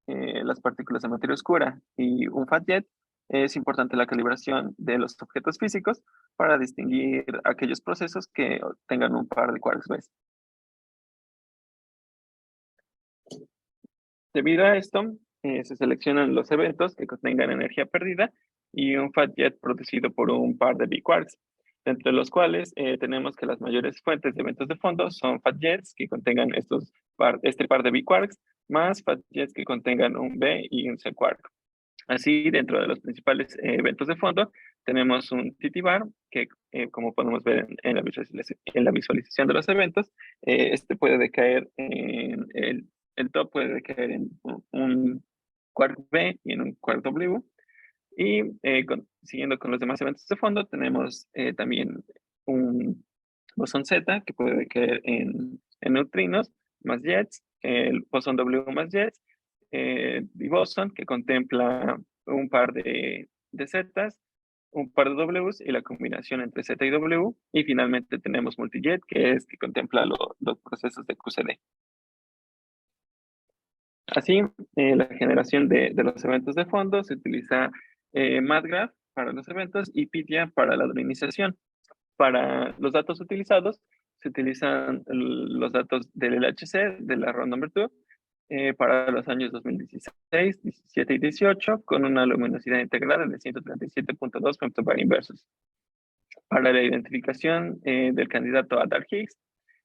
las partículas de materia oscura y un fat jet, es importante la calibración de los objetos físicos para distinguir aquellos procesos que tengan un par de quarks B. Debido a esto, se seleccionan los eventos que contengan energía perdida y un fat jet producido por un par de B-quarks, entre los cuales tenemos que las mayores fuentes de eventos de fondo son fat jets que contengan este par de B-quarks, más fat jets que contengan un B y un C-quark. Así, dentro de los principales eventos de fondo, tenemos un TT-bar, que como podemos ver en la visualización de los eventos, este puede decaer en el top puede decaer en un quark B y en un quark W. Y siguiendo con los demás eventos de fondo, tenemos también un bosón Z que puede decaer en neutrinos más jets, el bosón W más jets, D-boson, que contempla un par de Zetas, un par de Ws y la combinación entre Z y W. Y finalmente tenemos multijet, que contempla los procesos de QCD. Así, la generación de los eventos de fondo se utiliza MATLAB para los eventos y Pythia para la organización. Para los datos utilizados, se utilizan los datos del LHC, de la Round Number 2, para los años 2016, 17 y 18, con una luminosidad integral de 137.2 femtobar inversos. Para la identificación del candidato a Dark Higgs,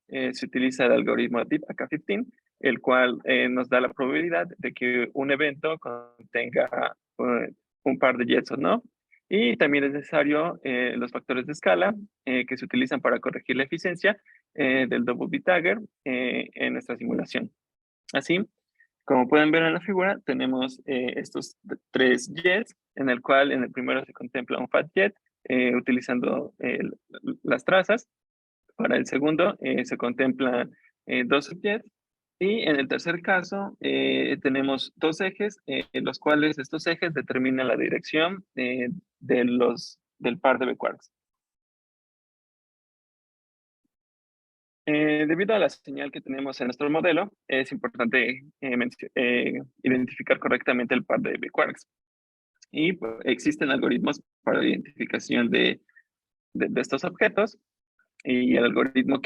se utiliza el algoritmo DeepAK15, el cual nos da la probabilidad de que un evento contenga un par de jets o no. Y también es necesario los factores de escala que se utilizan para corregir la eficiencia del Double B-Tagger en nuestra simulación. Así, como pueden ver en la figura, tenemos estos 3 jets, en el cual en el primero se contempla un fat jet utilizando las trazas. Para el segundo se contemplan 2 subjets y en el tercer caso tenemos 2 ejes, los cuales estos ejes determinan la dirección del par de B-quarks. Debido a la señal que tenemos en nuestro modelo, es importante identificar correctamente el par de B-quarks. Y pues, existen algoritmos para la identificación de estos objetos, y el algoritmo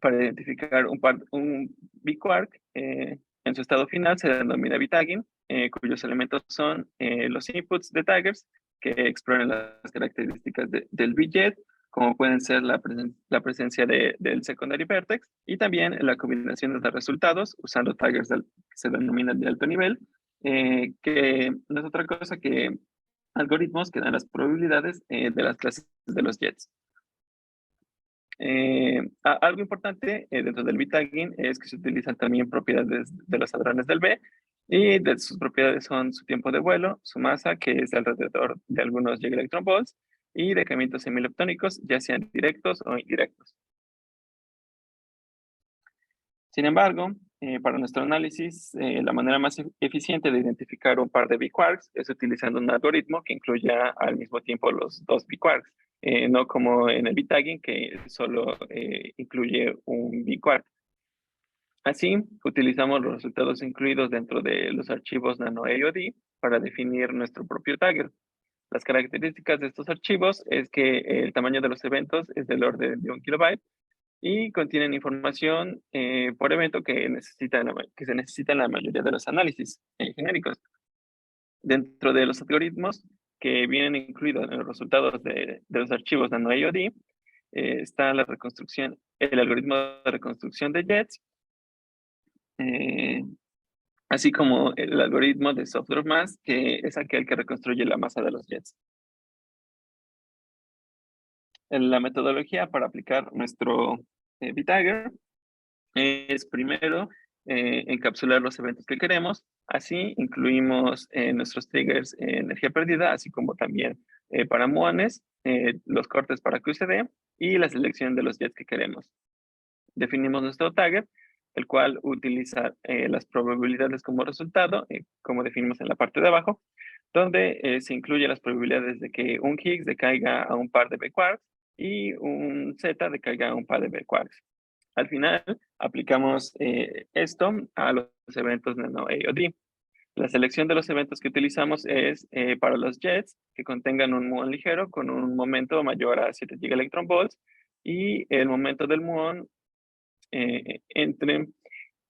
para identificar un B-quark en su estado final se denomina B-tagging, cuyos elementos son los inputs de taggers que exploran las características del B-jet, como pueden ser la presencia del secondary vertex y también la combinación de resultados usando taggers que se denominan de alto nivel, que no es otra cosa que algoritmos que dan las probabilidades de las clases de los jets. Algo importante dentro del B-tagging es que se utilizan también propiedades de los hadrones del B, y de sus propiedades son su tiempo de vuelo, su masa, que es alrededor de algunos J-electron-volts, y decaimientos semileptónicos, ya sean directos o indirectos. Sin embargo, Para nuestro análisis, la manera más eficiente de identificar un par de biquarks es utilizando un algoritmo que incluya al mismo tiempo los dos biquarks, no como en el bitagging que solo incluye un biquark. Así, utilizamos los resultados incluidos dentro de los archivos NanoAOD para definir nuestro propio tagger. Las características de estos archivos es que el tamaño de los eventos es del orden de 1 kilobyte y contienen información por evento que se necesita en la mayoría de los análisis genéricos. Dentro de los algoritmos que vienen incluidos en los resultados de los archivos NanoAOD está la reconstrucción, el algoritmo de reconstrucción de jets, así como el algoritmo de software mass, que es aquel que reconstruye la masa de los jets. La metodología para aplicar nuestro bitagger es primero encapsular los eventos que queremos. Así incluimos nuestros triggers energía perdida, así como también para muones, los cortes para QCD y la selección de los jets que queremos. Definimos nuestro tagger, el cual utiliza las probabilidades como resultado, como definimos en la parte de abajo, donde se incluye las probabilidades de que un Higgs decaiga a un par de B-quarks y un Z decaiga a un par de B-quarks. Al final, aplicamos esto a los eventos NanoAOD. La selección de los eventos que utilizamos es para los jets que contengan un muón ligero con un momento mayor a 7 gigaelectronvolts y el momento del muón entre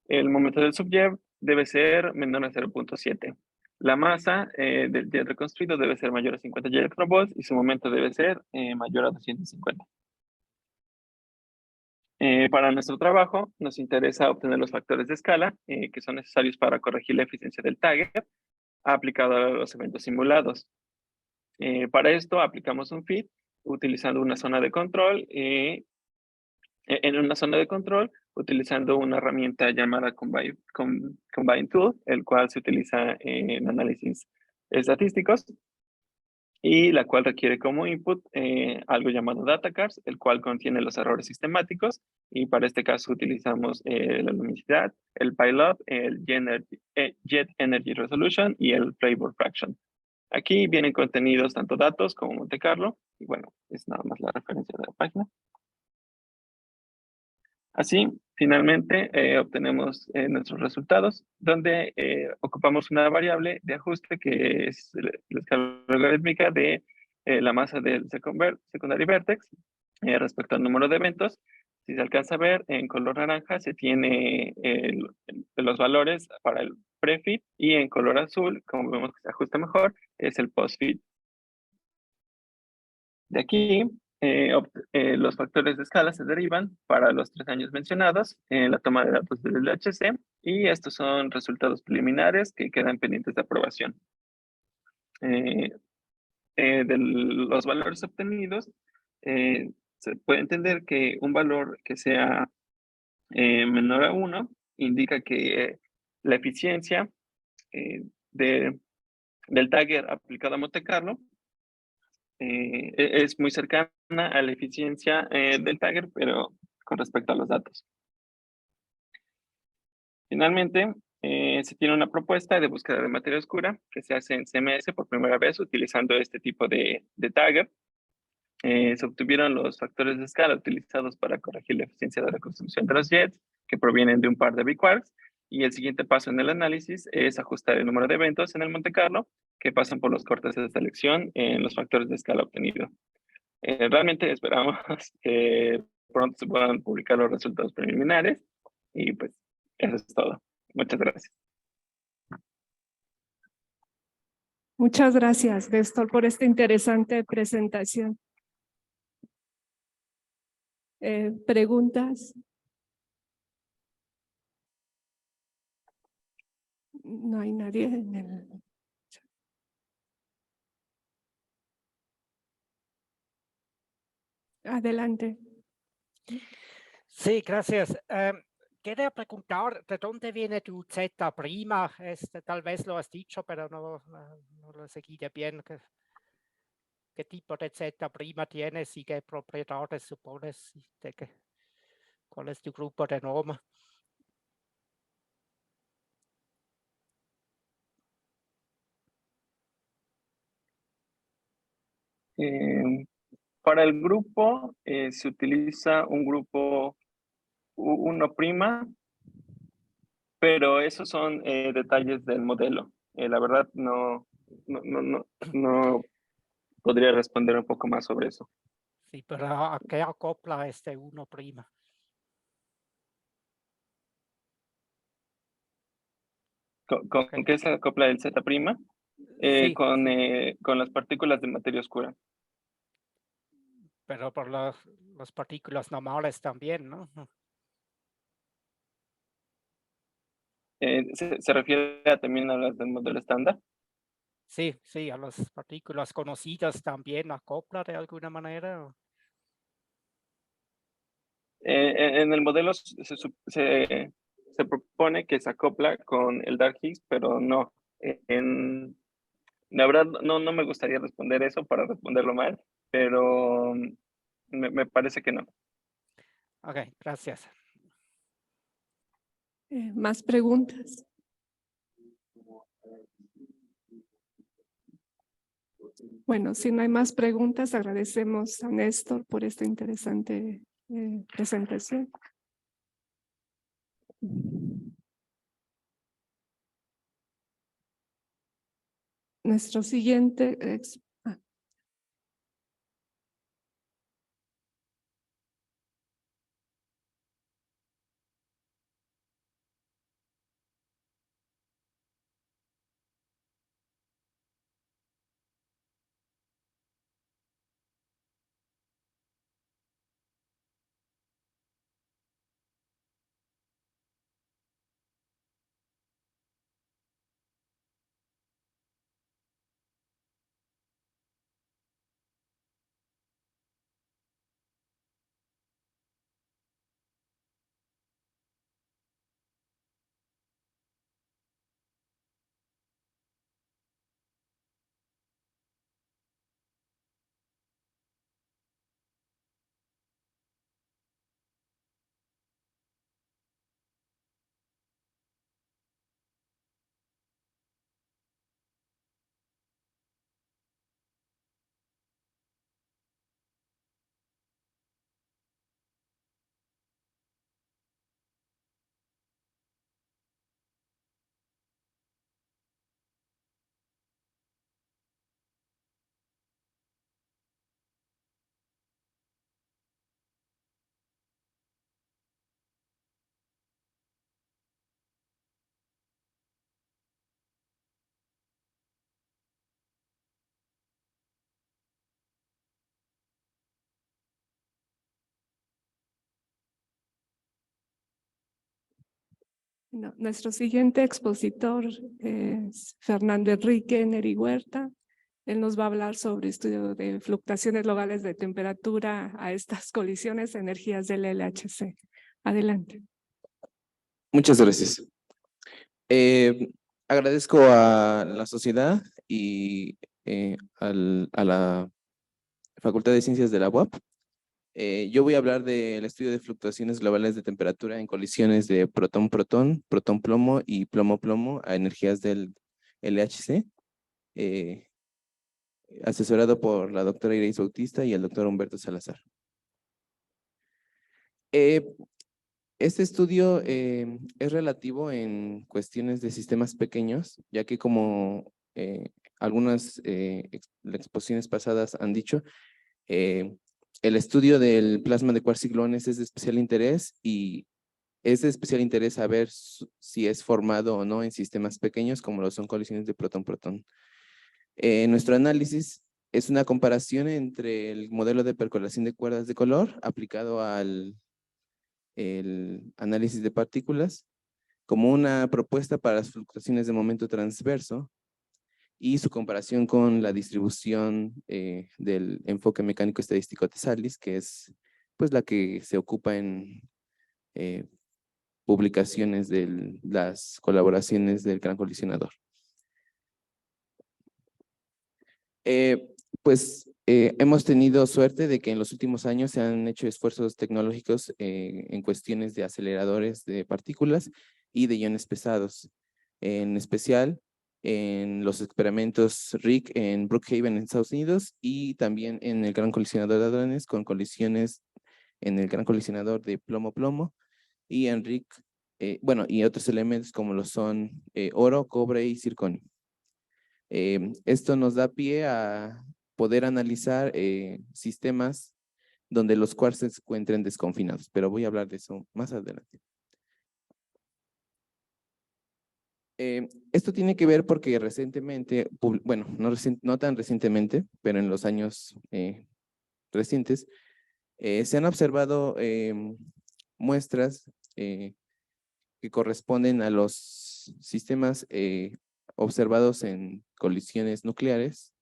el momento del subjet debe ser menor a 0.7. La masa del jet reconstruido debe ser mayor a 50 electronvolts y su momento debe ser mayor a 250. Para nuestro trabajo nos interesa obtener los factores de escala que son necesarios para corregir la eficiencia del tagger aplicado a los eventos simulados. Para esto aplicamos un fit utilizando una zona de control en una zona de control utilizando una herramienta llamada Combine Tool, el cual se utiliza en análisis estadísticos y la cual requiere como input algo llamado DataCars, el cual contiene los errores sistemáticos y para este caso utilizamos la luminosidad, el pileup, el Jet Energy Resolution y el Flavor Fraction. Aquí vienen contenidos tanto datos como Monte Carlo y bueno, es nada más la referencia de la página. Así, finalmente, obtenemos nuestros resultados, donde ocupamos una variable de ajuste que es la escala logarítmica de la masa del secondary vertex respecto al número de eventos. Si se alcanza a ver, en color naranja se tiene los valores para el pre-fit y en color azul, como vemos que se ajusta mejor, es el post-fit. De aquí, los factores de escala se derivan para los 3 años mencionados en la toma de datos del LHC y estos son resultados preliminares que quedan pendientes de aprobación. De los valores obtenidos, se puede entender que un valor que sea menor a 1 indica que la eficiencia del tagger aplicado a Monte Carlo es muy cercana a la eficiencia del tagger, pero con respecto a los datos. Finalmente, se tiene una propuesta de búsqueda de materia oscura que se hace en CMS por primera vez utilizando este tipo de tagger. Se obtuvieron los factores de escala utilizados para corregir la eficiencia de reconstrucción de los jets que provienen de un par de biquarks y el siguiente paso en el análisis es ajustar el número de eventos en el Monte Carlo que pasan por los cortes de selección en los factores de escala obtenidos. Realmente esperamos que pronto se puedan publicar los resultados preliminares y pues eso es todo. Muchas gracias. Muchas gracias, Néstor, por esta interesante presentación. ¿Preguntas? No hay nadie en el... Adelante. Sí, gracias. Quería preguntar de dónde viene tu Z prima. Tal vez lo has dicho, pero no lo seguí bien. ¿Qué tipo de Z prima tienes y qué propiedades supones? ¿Cuál es tu grupo de norma? Para el grupo se utiliza un grupo 1', pero esos son detalles del modelo. La verdad no podría responder un poco más sobre eso. Sí, pero ¿a qué acopla este 1'? ¿Con qué se acopla el Z'? Sí, Con las partículas de materia oscura. pero por las partículas normales también, ¿no? ¿Se refiere también a las del modelo estándar? Sí, sí, a las partículas conocidas también acopla de alguna manera. En el modelo se propone que se acopla con el Dark Higgs, pero no. La verdad, no me gustaría responder eso para responderlo mal, pero me parece que no. Ok, gracias. ¿Más preguntas? Bueno, si no hay más preguntas, agradecemos a Néstor por esta interesante presentación. Nuestro siguiente nuestro siguiente expositor es Fernando Enrique Neri Huerta. Él nos va a hablar sobre estudio de fluctuaciones globales de temperatura a estas colisiones de energías del LHC. Adelante. Muchas gracias. Agradezco a la sociedad y a la Facultad de Ciencias de la UAP. Yo voy a hablar del estudio de fluctuaciones globales de temperatura en colisiones de protón-protón, protón-plomo y plomo-plomo a energías del LHC, asesorado por la doctora Iris Bautista y el doctor Humberto Salazar. Este estudio es relativo en cuestiones de sistemas pequeños, ya que como algunas exposiciones pasadas han dicho, el estudio del plasma de cuarciclones es de especial interés y es de especial interés saber si es formado o no en sistemas pequeños como lo son colisiones de protón-protón. Nuestro análisis es una comparación entre el modelo de percolación de cuerdas de color aplicado al análisis de partículas como una propuesta para las fluctuaciones de momento transverso y su comparación con la distribución del enfoque mecánico estadístico Tesalis, que es pues la que se ocupa en publicaciones de las colaboraciones del gran colisionador. Hemos tenido suerte de que en los últimos años se han hecho esfuerzos tecnológicos en cuestiones de aceleradores de partículas y de iones pesados. En especial, en los experimentos RIC en Brookhaven en Estados Unidos y también en el Gran Colisionador de Hadrones con colisiones en el Gran Colisionador de plomo-plomo y en RIC, bueno, y otros elementos como lo son oro, cobre y circonio. Esto nos da pie a poder analizar sistemas donde los quarks se encuentren desconfinados, pero voy a hablar de eso más adelante. Esto tiene que ver porque recientemente, bueno, no tan recientemente, pero en los años recientes, se han observado muestras que corresponden a los sistemas observados en colisiones nucleares,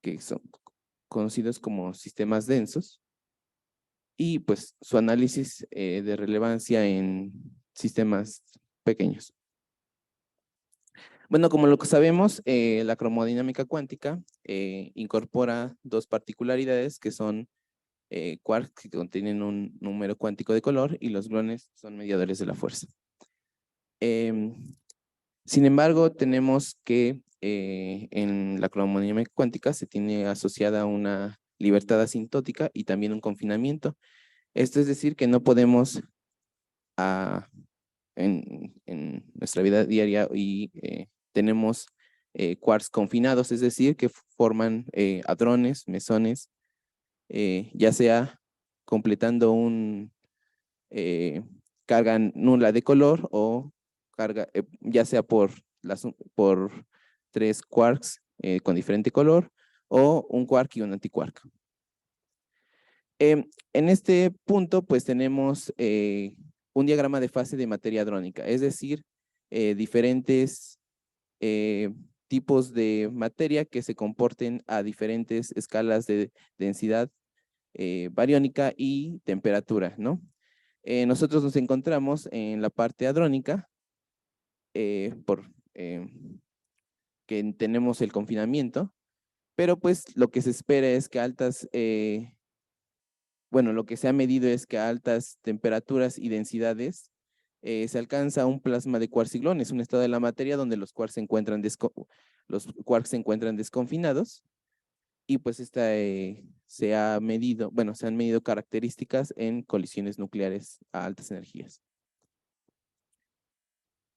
que son conocidos como sistemas densos, y pues su análisis de relevancia en sistemas pequeños. Bueno, como lo que sabemos, la cromodinámica cuántica incorpora dos particularidades que son quarks que contienen un número cuántico de color y los gluones son mediadores de la fuerza. Sin embargo, tenemos que en la cromodinámica cuántica se tiene asociada una libertad asintótica y también un confinamiento. Esto es decir que no podemos en nuestra vida diaria y tenemos quarks confinados, es decir, que forman hadrones, mesones, ya sea completando un carga nula de color o carga, ya sea por 3 quarks con diferente color o un quark y un antiquark. En este punto, pues tenemos un diagrama de fase de materia hadrónica, es decir, diferentes tipos de materia que se comporten a diferentes escalas de densidad bariónica y temperatura, ¿no? Nosotros nos encontramos en la parte hadrónica que tenemos el confinamiento, pero pues lo que se espera es que lo que se ha medido es que a altas temperaturas y densidades se alcanza un plasma de quarks-ciclones, un estado de la materia donde los quarks se encuentran desconfinados y pues se han medido características en colisiones nucleares a altas energías.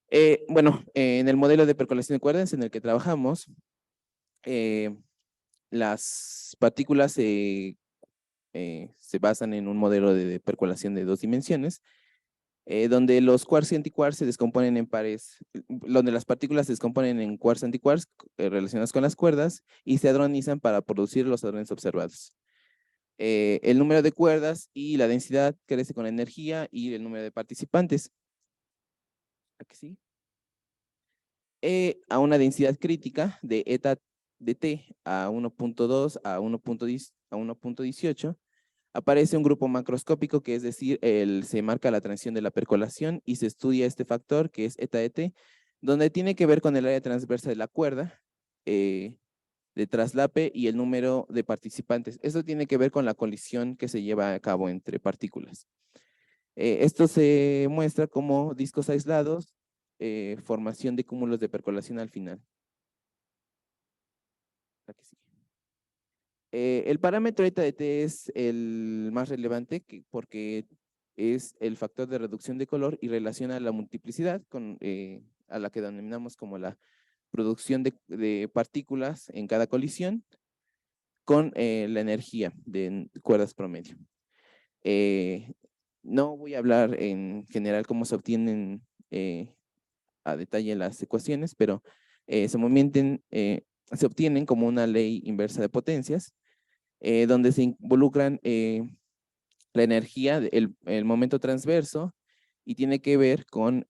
En el modelo de percolación de cuerdas en el que trabajamos, las partículas se basan en un modelo de percolación de 2 dimensiones, donde los quarks y antiquarks se descomponen en pares, donde las partículas se descomponen en quarks y antiquarks relacionados con las cuerdas y se hadronizan para producir los hadrones observados. El número de cuerdas y la densidad crece con la energía y el número de participantes. Aquí sí. A una densidad crítica de eta de t a 1.2 a 1.18, aparece un grupo macroscópico, que es decir, se marca la transición de la percolación y se estudia este factor que es eta de t, donde tiene que ver con el área transversa de la cuerda, de traslape y el número de participantes. Esto tiene que ver con la colisión que se lleva a cabo entre partículas. Esto se muestra como discos aislados, formación de cúmulos de percolación al final. Aquí sí. El parámetro eta de t es el más relevante porque es el factor de reducción de color y relaciona la multiplicidad a la que denominamos como la producción de partículas en cada colisión con la energía de cuerdas promedio. No voy a hablar en general cómo se obtienen a detalle las ecuaciones, pero se obtienen como una ley inversa de potencias, donde se involucran la energía, el momento transverso, y tiene que ver con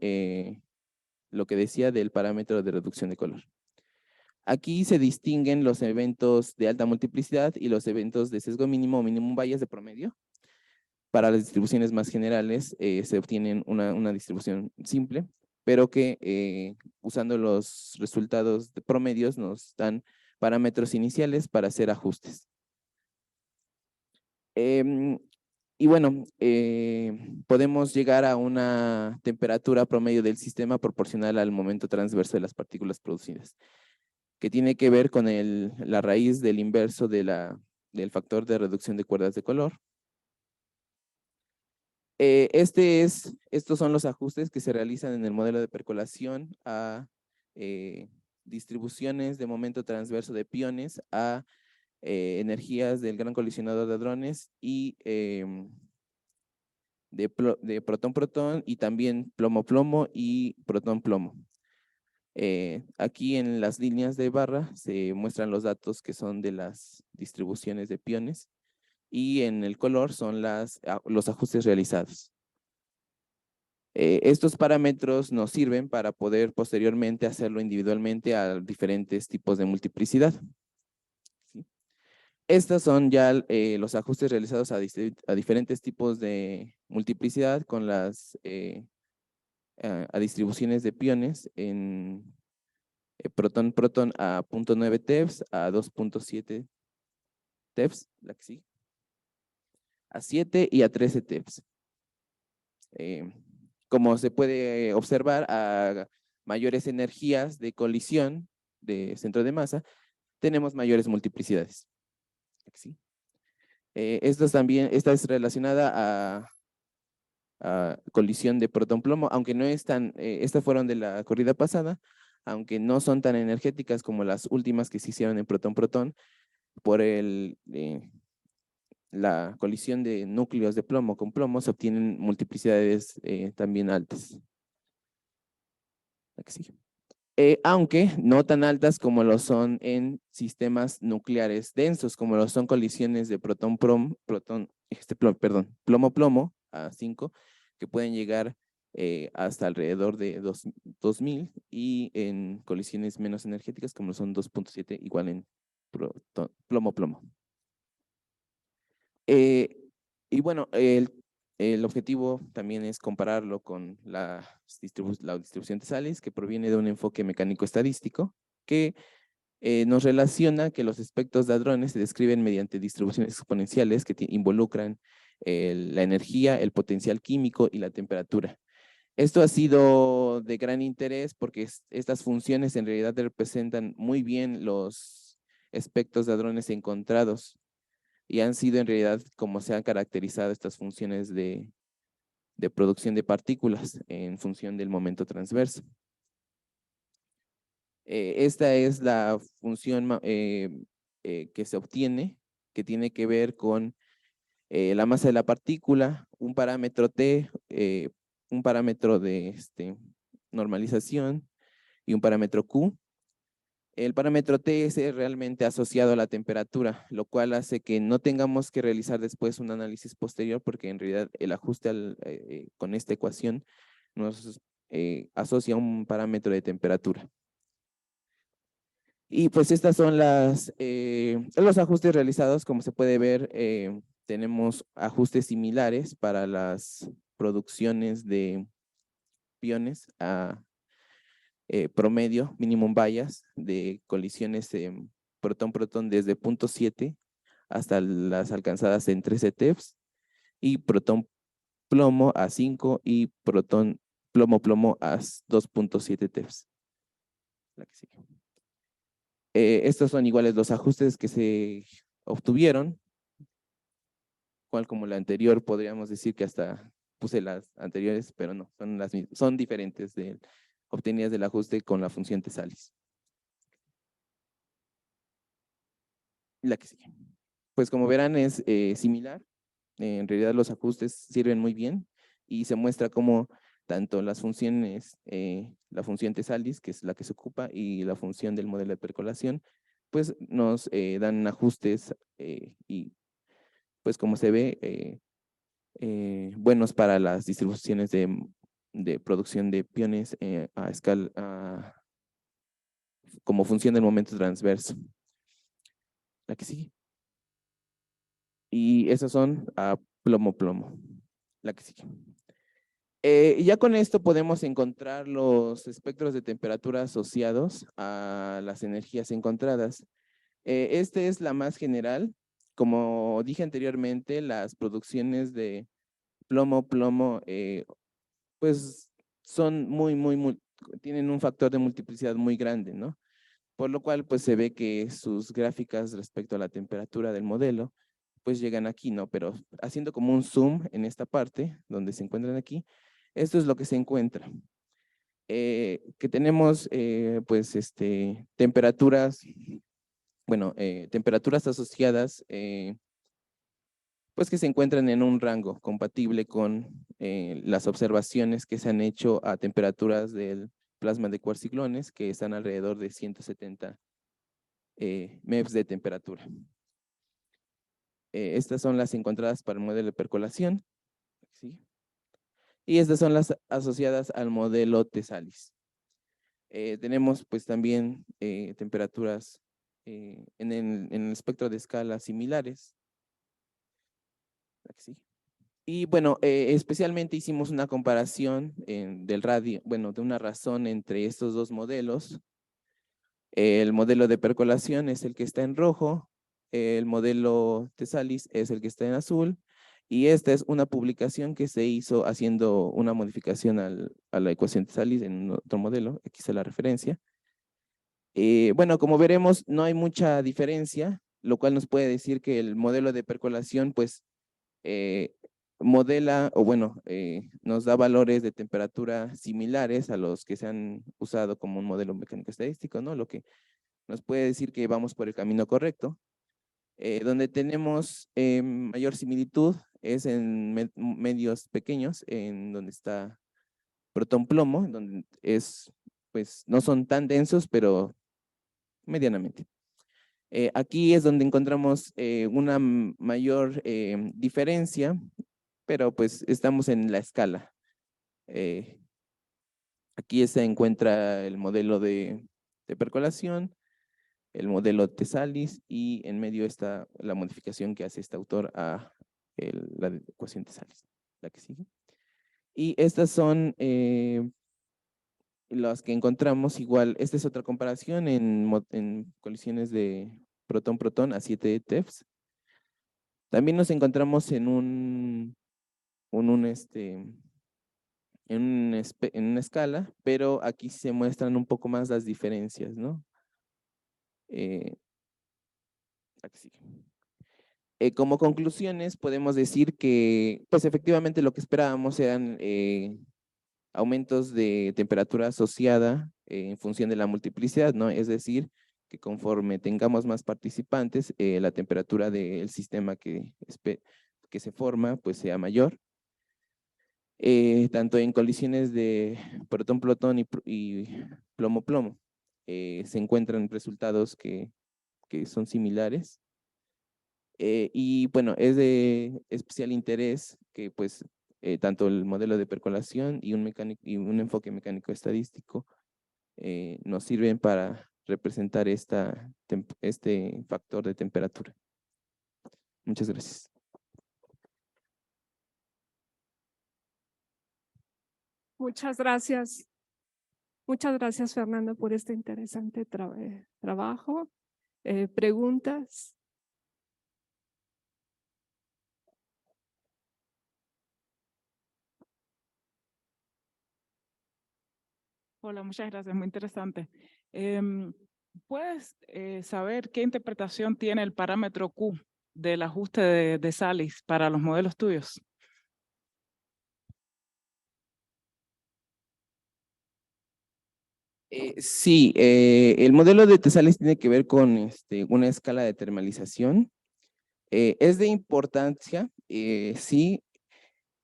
lo que decía del parámetro de reducción de color. Aquí se distinguen los eventos de alta multiplicidad y los eventos de sesgo mínimo o mínimo bias de promedio. Para las distribuciones más generales se obtienen una distribución simple, pero que usando los resultados de promedios nos dan parámetros iniciales para hacer ajustes. Y bueno, podemos llegar a una temperatura promedio del sistema proporcional al momento transverso de las partículas producidas, que tiene que ver con la raíz del inverso del factor de reducción de cuerdas de color. Estos son los ajustes que se realizan en el modelo de percolación a distribuciones de momento transverso de piones, a energías del gran colisionador de hadrones y de protón-protón y también plomo-plomo y protón-plomo. Aquí en las líneas de barra se muestran los datos que son de las distribuciones de piones y en el color son los ajustes realizados. Estos parámetros nos sirven para poder posteriormente hacerlo individualmente a diferentes tipos de multiplicidad. ¿Sí? Estos son ya los ajustes realizados a diferentes tipos de multiplicidad con las a distribuciones de piones en protón-protón a 0.9 TeV, a 2.7 TeV, la que sigue, a 7 y a 13 TeV. Como se puede observar, a mayores energías de colisión de centro de masa, tenemos mayores multiplicidades. ¿Sí? Esta es relacionada a colisión de protón-plomo, aunque no es tan, estas fueron de la corrida pasada, aunque no son tan energéticas como las últimas que se hicieron en protón-protón, por la colisión de núcleos de plomo con plomo se obtienen multiplicidades también altas. Aunque no tan altas como lo son en sistemas nucleares densos, como lo son colisiones de plomo-plomo a 5, que pueden llegar hasta alrededor de 2000, y en colisiones menos energéticas como son 2.7, igual en plomo-plomo. Y bueno, el objetivo también es compararlo con la distribución de Thales, que proviene de un enfoque mecánico-estadístico, que nos relaciona que los espectros de hadrones se describen mediante distribuciones exponenciales que involucran la energía, el potencial químico y la temperatura. Esto ha sido de gran interés porque estas funciones en realidad representan muy bien los espectros de hadrones encontrados y han sido en realidad como se han caracterizado estas funciones de producción de partículas en función del momento transverso. Esta es la función que se obtiene, que tiene que ver con la masa de la partícula, un parámetro T, un parámetro de normalización y un parámetro Q. El parámetro T es realmente asociado a la temperatura, lo cual hace que no tengamos que realizar después un análisis posterior, porque en realidad el ajuste con esta ecuación nos asocia a un parámetro de temperatura. Y pues estas son los ajustes realizados. Como se puede ver, tenemos ajustes similares para las producciones de piones a promedio, minimum bias, de colisiones protón-protón desde 0.7 hasta las alcanzadas en 13 TeV, y protón-plomo a 5 y protón-plomo-plomo a 2.7 TeV. La que sigue. Estos son iguales los ajustes que se obtuvieron, cual como la anterior podríamos decir que hasta puse las anteriores, pero no, son diferentes obtenidas del ajuste con la función Tesalis. La que sigue. Pues como verán es similar. En realidad los ajustes sirven muy bien y se muestra cómo tanto las funciones, la función Tesalis, que es la que se ocupa, y la función del modelo de percolación, pues nos dan ajustes y pues como se ve, buenos para las distribuciones de producción de piones a escala, como función del momento transverso. La que sigue. Y esos son a plomo-plomo. La que sigue. Ya con esto podemos encontrar los espectros de temperatura asociados a las energías encontradas. Esta es la más general, como dije anteriormente, las producciones de plomo, pues son tienen un factor de multiplicidad muy grande, ¿no? Por lo cual, pues se ve que sus gráficas respecto a la temperatura del modelo, pues llegan aquí, ¿no? Pero haciendo como un zoom en esta parte, donde se encuentran aquí, esto es lo que se encuentra. Que tenemos, pues, temperaturas, bueno, temperaturas asociadas, pues que se encuentran en un rango compatible con las observaciones que se han hecho a temperaturas del plasma de cuarciclones, que están alrededor de 170 MEPS de temperatura. Estas son las encontradas para el modelo de percolación. ¿Sí? Y estas son las asociadas al modelo Tesalis. Tenemos pues también temperaturas en el espectro de escala similares. Aquí. Y bueno, especialmente hicimos una comparación del radio, bueno, de una razón entre estos dos modelos. El modelo de percolación es el que está en rojo, el modelo Tesalis es el que está en azul, y esta es una publicación que se hizo haciendo una modificación a la ecuación Tesalis en otro modelo, aquí está la referencia. Bueno, como veremos, no hay mucha diferencia, lo cual nos puede decir que el modelo de percolación, pues, modela, o bueno, nos da valores de temperatura similares a los que se han usado como un modelo mecánico estadístico, ¿no? Lo que nos puede decir que vamos por el camino correcto. Donde tenemos mayor similitud es en medios pequeños, en donde está protón-plomo, donde es, pues, no son tan densos, pero medianamente. Aquí es donde encontramos una mayor diferencia, pero pues estamos en la escala. Aquí se encuentra el modelo de percolación, el modelo Tesalis, y en medio está la modificación que hace este autor a la ecuación Tesalis, la que sigue. Y estas son las que encontramos igual. Esta es otra comparación en colisiones de protón-protón a 7 TeFs. También nos encontramos en en una escala, pero aquí se muestran un poco más las diferencias, ¿no? Aquí sigue. Como conclusiones, podemos decir que, pues efectivamente lo que esperábamos eran aumentos de temperatura asociada en función de la multiplicidad, ¿no? Es decir, que conforme tengamos más participantes, la temperatura del sistema que se forma, pues sea mayor. Tanto en colisiones de protón-protón y plomo-plomo, se encuentran resultados que son similares. Y bueno, es de especial interés que pues tanto el modelo de percolación y un enfoque mecánico estadístico nos sirven para representar este factor de temperatura. Muchas gracias. Muchas gracias. Muchas gracias, Fernando, por este interesante trabajo. ¿Preguntas? Hola, muchas gracias, muy interesante. ¿Puedes saber qué interpretación tiene el parámetro Q del ajuste de Salis para los modelos tuyos? Sí, el modelo de Tesalis tiene que ver con una escala de termalización. Es de importancia, sí,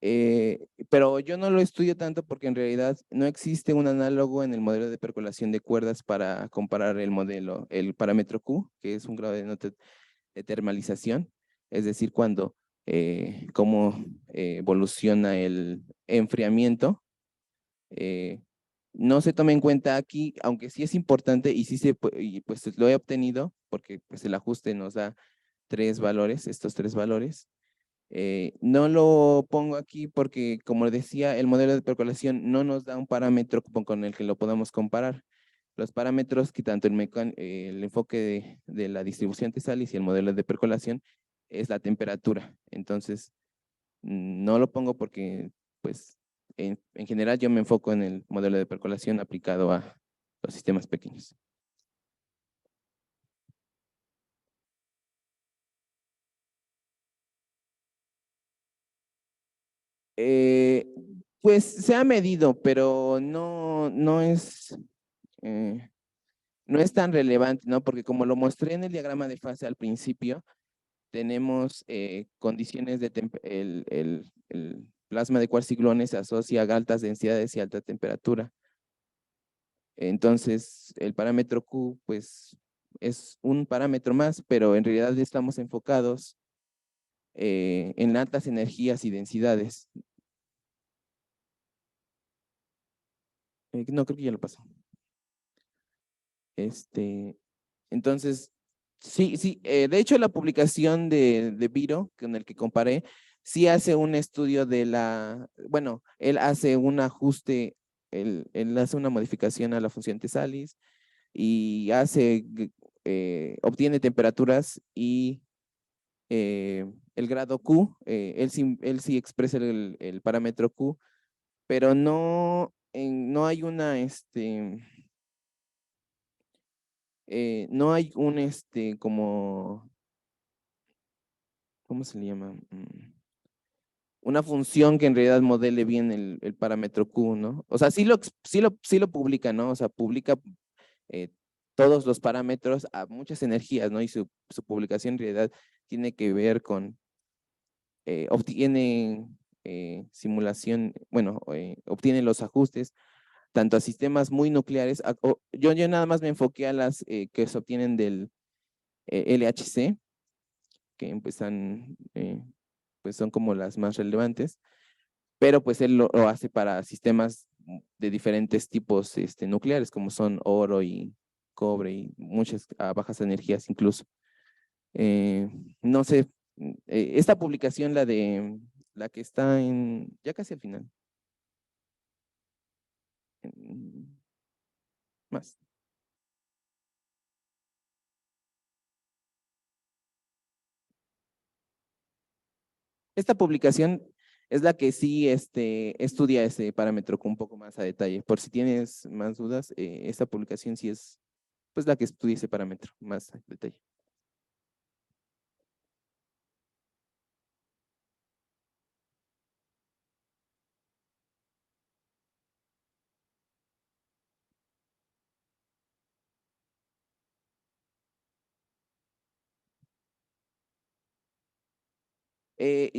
pero yo no lo estudio tanto porque en realidad no existe un análogo en el modelo de percolación de cuerdas para comparar el parámetro Q, que es un grado de termalización, es decir, cómo evoluciona el enfriamiento. No se toma en cuenta aquí, aunque sí es importante y sí pues lo he obtenido porque pues el ajuste nos da estos tres valores. No lo pongo aquí porque, como decía, el modelo de percolación no nos da un parámetro con el que lo podamos comparar. Los parámetros que tanto el enfoque de la distribución Tesalis y el modelo de percolación es la temperatura. Entonces, no lo pongo porque, pues, en general yo me enfoco en el modelo de percolación aplicado a los sistemas pequeños. Pues se ha medido, pero no es tan relevante, ¿no? Porque como lo mostré en el diagrama de fase al principio, tenemos condiciones de el plasma de cuarciclones se asocia a altas densidades y alta temperatura. Entonces, el parámetro Q, pues, es un parámetro más, pero en realidad estamos enfocados en altas energías y densidades. No, creo que ya lo pasó. Entonces, sí, de hecho la publicación de Viro, con el que comparé, sí hace un estudio de bueno, él hace un ajuste, él hace una modificación a la función Tesalis y obtiene temperaturas y el grado Q, él sí expresa el parámetro Q, pero no hay no hay un como, ¿cómo se le llama? Una función que en realidad modele bien el parámetro Q, ¿no? O sea, sí lo publica, ¿no? O sea, publica todos los parámetros a muchas energías, ¿no? Y su publicación en realidad tiene que ver con, obtiene simulación, bueno, obtiene los ajustes tanto a sistemas muy nucleares, yo nada más me enfoqué a las que se obtienen del LHC, que pues son como las más relevantes, pero pues él lo hace para sistemas de diferentes tipos nucleares, como son oro y cobre y muchas a bajas energías incluso. No sé, esta publicación, la que está ya casi al final. Más. Esta publicación es la que sí estudia ese parámetro con un poco más a detalle. Por si tienes más dudas, esta publicación sí es pues la que estudia ese parámetro más a detalle.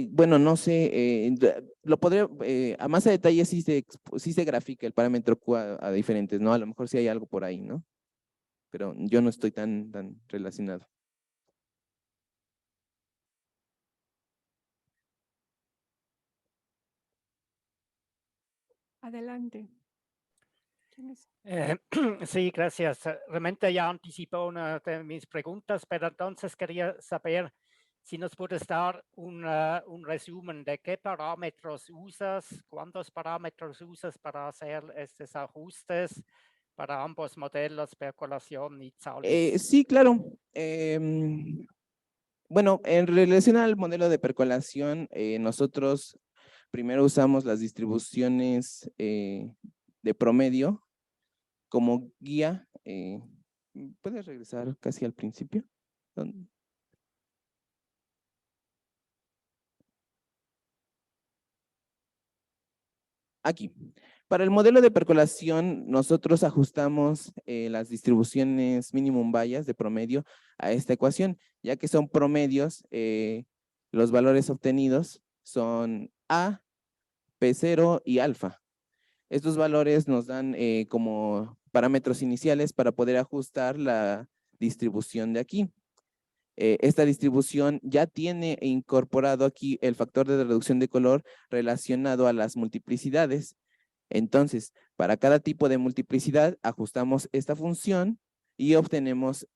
Bueno, no sé, lo podría, a más a detalle sí se grafica el parámetro Q a diferentes, ¿no? A lo mejor sí hay algo por ahí, ¿no? Pero yo no estoy tan relacionado. Adelante. ¿Quién es? Sí, gracias. Realmente ya anticipó una de mis preguntas, pero entonces quería saber si nos puedes dar un resumen de qué parámetros usas, cuántos parámetros usas para hacer estos ajustes para ambos modelos, percolación y Tsallis. Sí, claro. Bueno, en relación al modelo de percolación, nosotros primero usamos las distribuciones de promedio como guía. ¿Puedes regresar casi al principio? Aquí. Para el modelo de percolación, nosotros ajustamos las distribuciones minimum bias de promedio a esta ecuación, ya que son promedios, los valores obtenidos son A, P0 y alfa. Estos valores nos dan como parámetros iniciales para poder ajustar la distribución de aquí. Esta distribución ya tiene incorporado aquí el factor de reducción de color relacionado a las multiplicidades. Entonces, para cada tipo de multiplicidad, ajustamos esta función y obtenemos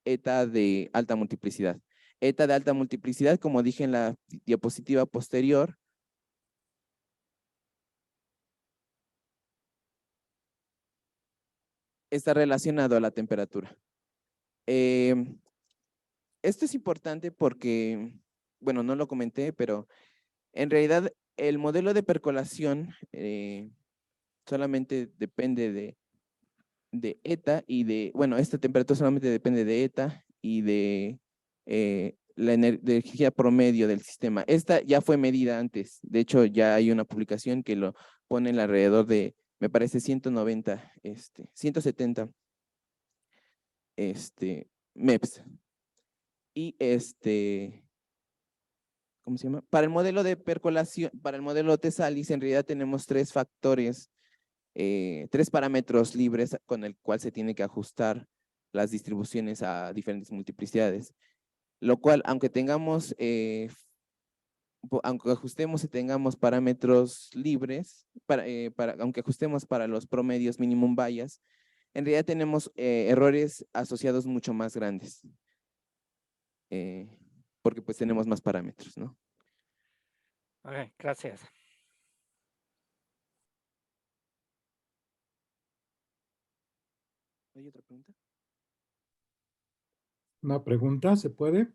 eta de alta multiplicidad. Eta de alta multiplicidad, como dije en la diapositiva posterior, está relacionado a la temperatura. Esto es importante porque bueno, no lo comenté, pero en realidad el modelo de percolación solamente depende de eta y de, bueno, esta temperatura solamente depende de eta y de la energía promedio del sistema. Esta ya fue medida antes. De hecho, ya hay una publicación que lo pone alrededor de, me parece, 190, 170 MEPS. Y ¿cómo se llama? Para el modelo de percolación, para el modelo Tesalis, en realidad tenemos tres factores, tres parámetros libres con el cual se tiene que ajustar las distribuciones a diferentes multiplicidades. Lo cual, aunque tengamos, aunque ajustemos y tengamos parámetros libres, aunque ajustemos para los promedios minimum bias, en realidad tenemos errores asociados mucho más grandes. Porque pues tenemos más parámetros, ¿no? Ok, gracias. ¿Hay otra pregunta? Una pregunta, ¿se puede?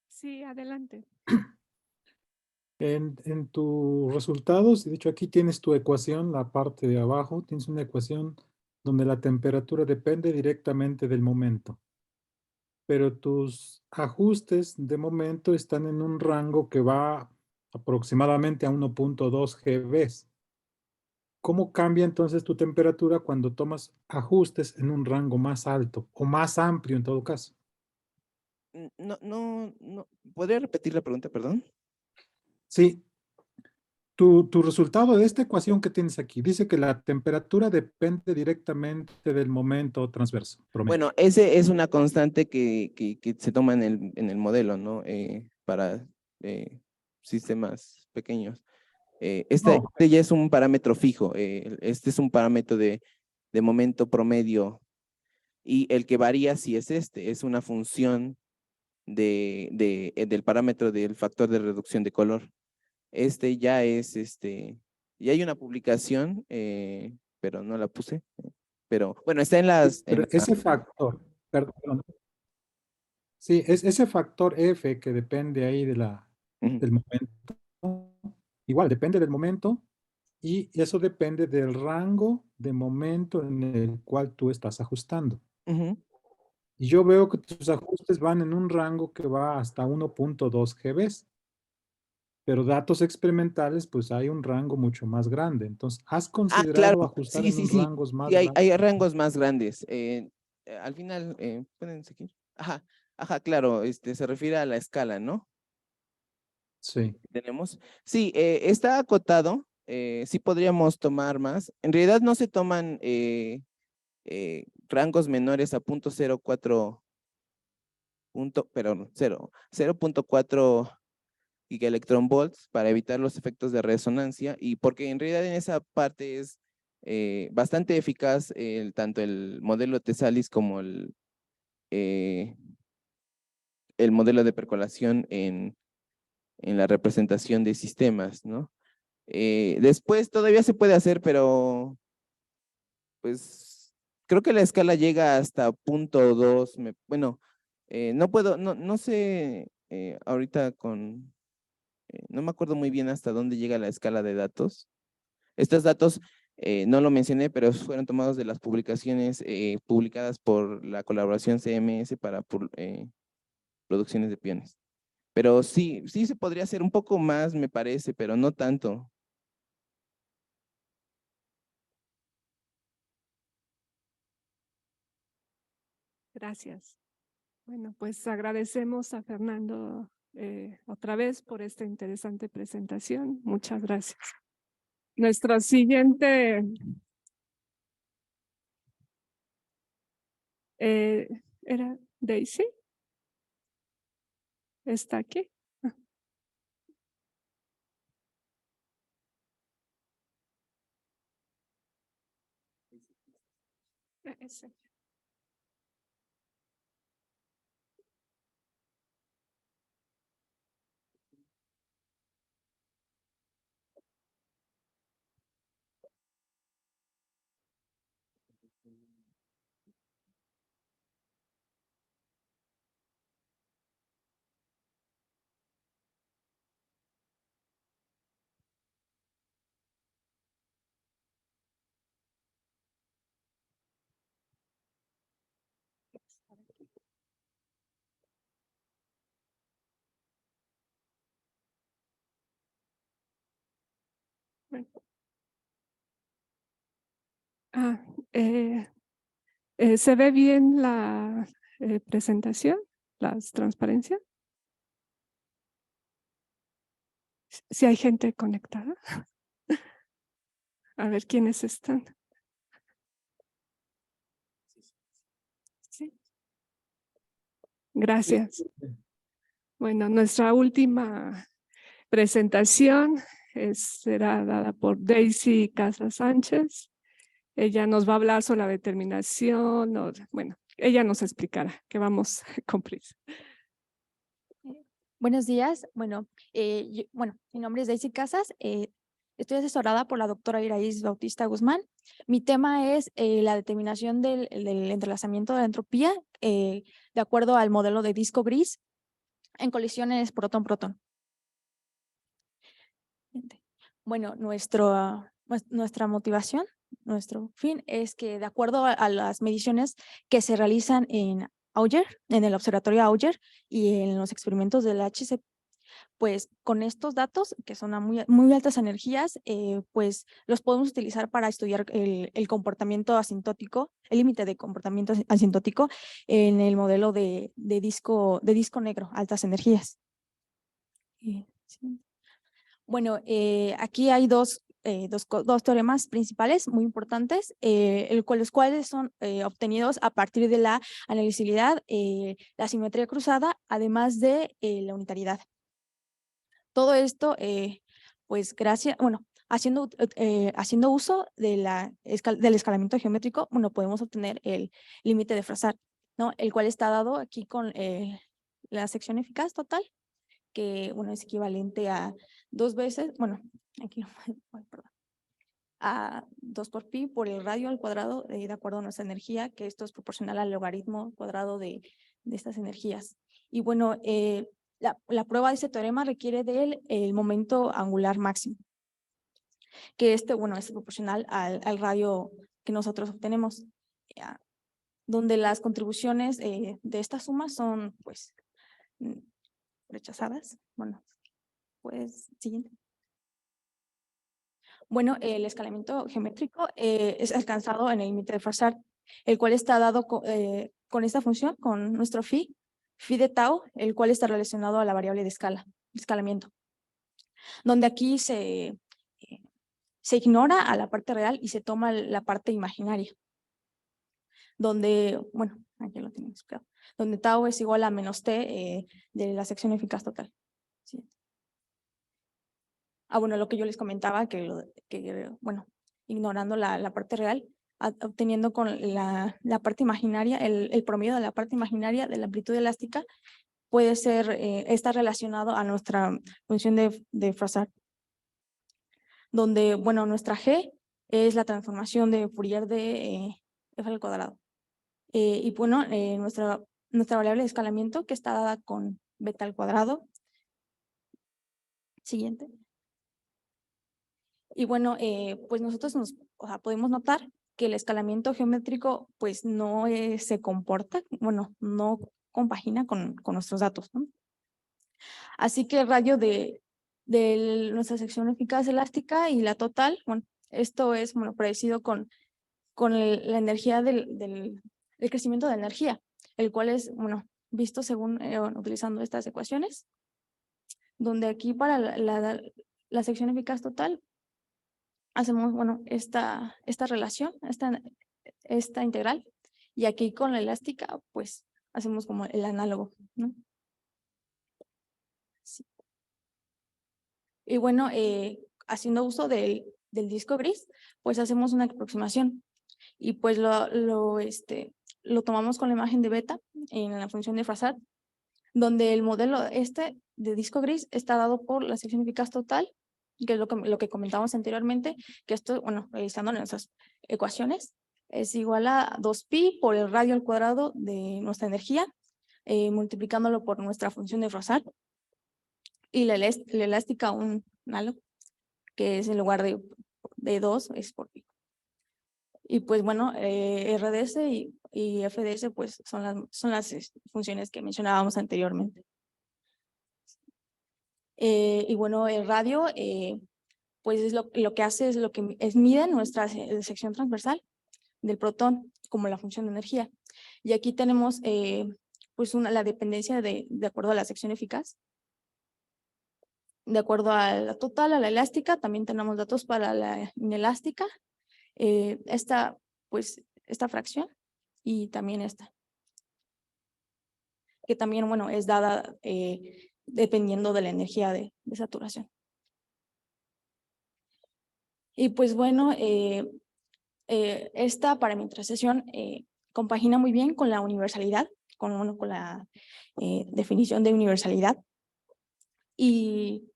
Sí, adelante. En tus resultados, de hecho aquí tienes tu ecuación, la parte de abajo, tienes una ecuación donde la temperatura depende directamente del momento. Pero tus ajustes de momento están en un rango que va aproximadamente a 1.2 GB. ¿Cómo cambia entonces tu temperatura cuando tomas ajustes en un rango más alto o más amplio en todo caso? No. ¿Podría repetir la pregunta, perdón? Sí, tu resultado de esta ecuación que tienes aquí dice que la temperatura depende directamente del momento transverso promedio. Bueno, ese es una constante que se toma en el modelo, ¿no? Para sistemas pequeños. Este No, ya es un parámetro fijo. Este es un parámetro de momento promedio. Y el que varía sí es es una función del parámetro del factor de reducción de color. Este ya es, ya hay una publicación, pero no la puse. Pero bueno, está en las, pero ese factor, perdón, sí, es ese factor F que depende ahí de ujú, del momento, igual depende del momento y eso depende del rango de momento en el cual tú estás ajustando. ujú. Y yo veo que tus ajustes van en un rango que va hasta 1.2 GB, pero datos experimentales, pues hay un rango mucho más grande. Entonces, ¿has Ah, claro, considerado ajustar sí, en sí, un sí. rangos Sí, más hay, grandes? hay rangos más grandes. Al final, ¿pueden seguir? Ajá, claro, se refiere a la escala, ¿no? Sí. Tenemos. Sí, está acotado. Sí podríamos tomar más. En realidad no se toman rangos menores a 0.04, perdón, 0.4 gigaelectronvolts para evitar los efectos de resonancia y porque en realidad en esa parte es bastante eficaz tanto el modelo Tesalis como eh, el modelo de percolación en la representación de sistemas, ¿no? Después todavía se puede hacer, pero pues creo que la escala llega hasta 0.2. Bueno, no puedo, no sé ahorita no me acuerdo muy bien hasta dónde llega la escala de datos. Estos datos no lo mencioné, pero fueron tomados de las publicaciones publicadas por la colaboración CMS para producciones de piones. Pero sí, sí se podría hacer un poco más, me parece, pero no tanto. Gracias. Bueno, pues agradecemos a Fernando otra vez por esta interesante presentación. Muchas gracias. Nuestro siguiente era Daisy. ¿Está aquí? Ese. Bueno. ¿Se ve bien la presentación, las transparencias? Si hay gente conectada. A ver quiénes están. Sí. Gracias. Bueno, nuestra última presentación será dada por Daisy Casas Sánchez. Ella nos va a hablar sobre la determinación, bueno, ella nos explicará que vamos con prisa. Buenos días. Bueno, mi nombre es Daisy Casas. Estoy asesorada por la doctora Iraíz Bautista Guzmán. Mi tema es la determinación del entrelazamiento de la entropía de acuerdo al modelo de disco gris en colisiones protón-protón. Bueno, nuestra motivación, nuestro fin es que de acuerdo a las mediciones que se realizan en Auger, en el observatorio Auger y en los experimentos del HC, pues con estos datos que son a muy altas energías, pues los podemos utilizar para estudiar el comportamiento asintótico, el límite de comportamiento asintótico en el modelo de disco negro, altas energías. Bueno, aquí hay dos teoremas principales muy importantes, los cuales son obtenidos a partir de la analisibilidad, la simetría cruzada, además de la unitariedad. Todo esto, pues haciendo uso de del escalamiento geométrico, bueno, podemos obtener el límite de Frazard, ¿no? El cual está dado aquí con la sección eficaz total, que bueno, es equivalente a 2 veces, bueno, aquí perdón, a 2 por pi por el radio al cuadrado de acuerdo a nuestra energía, que esto es proporcional al logaritmo cuadrado de estas energías. Y bueno, la prueba de este teorema requiere del momento angular máximo, que es proporcional al radio que nosotros obtenemos, donde las contribuciones de esta suma son pues rechazadas. Bueno, pues siguiente. Bueno, el escalamiento geométrico es alcanzado en el límite de Frazard, el cual está dado con esta función, con nuestro phi de tau, el cual está relacionado a la variable de escalamiento, donde aquí se ignora a la parte real y se toma la parte imaginaria, donde, bueno, aquí lo tenemos explicado, donde tau es igual a menos t de la sección eficaz total. ¿Sí? Bueno, lo que yo les comentaba, bueno, ignorando la parte real, obteniendo con la parte imaginaria, el promedio de la parte imaginaria de la amplitud elástica puede ser, está relacionado a nuestra función de Frazard, donde, bueno, nuestra G es la transformación de Fourier de f al cuadrado. Y bueno, nuestra variable de escalamiento que está dada con beta al cuadrado. Siguiente. Y bueno, pues nosotros podemos notar que el escalamiento geométrico pues no se comporta, bueno, no compagina con nuestros datos, ¿no? Así que el radio de nuestra sección eficaz elástica y la total, bueno, esto es predecido con la energía del crecimiento de energía, el cual es, visto según utilizando estas ecuaciones, donde aquí para la sección eficaz total hacemos, esta relación, esta integral, y aquí con la elástica, pues, hacemos como el análogo, ¿no? Sí. Y bueno, haciendo uso del disco gris, pues hacemos una aproximación, y pues lo tomamos con la imagen de beta en la función de Frazard, donde el modelo de disco gris está dado por la sección eficaz total, que es lo que comentamos anteriormente, que esto, realizando nuestras ecuaciones, es igual a 2pi por el radio al cuadrado de nuestra energía, multiplicándolo por nuestra función de Frazard, y la elástica un análogo, que es en lugar de 2, es por pi. Y pues bueno, RDS y FDS pues son las funciones que mencionábamos anteriormente. Y bueno, el radio, pues es lo que hace es lo que mide nuestra sección transversal del protón como la función de energía. Y aquí tenemos pues la dependencia de acuerdo a la sección eficaz. De acuerdo a la total, a la elástica, también tenemos datos para la inelástica, esta fracción y también esta, que también, bueno, es dada dependiendo de la energía de saturación. Y pues bueno, esta parametrización compagina muy bien con la universalidad, con la definición de universalidad. Y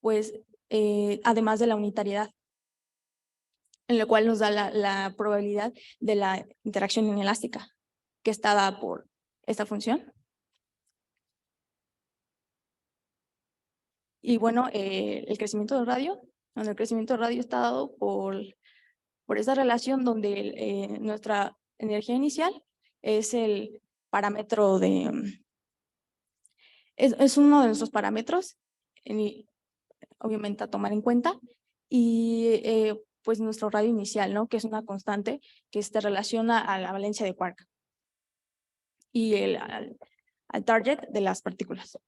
pues además de la unitariedad, en lo cual nos da la probabilidad de la interacción inelástica, que está dada por esta función. Y bueno, el crecimiento del radio, donde el crecimiento del radio está dado por esa relación donde nuestra energía inicial es el parámetro es uno de nuestros parámetros, obviamente a tomar en cuenta, y pues nuestro radio inicial, ¿no? Que es una constante que se relaciona a la valencia de quark y al target de las partículas.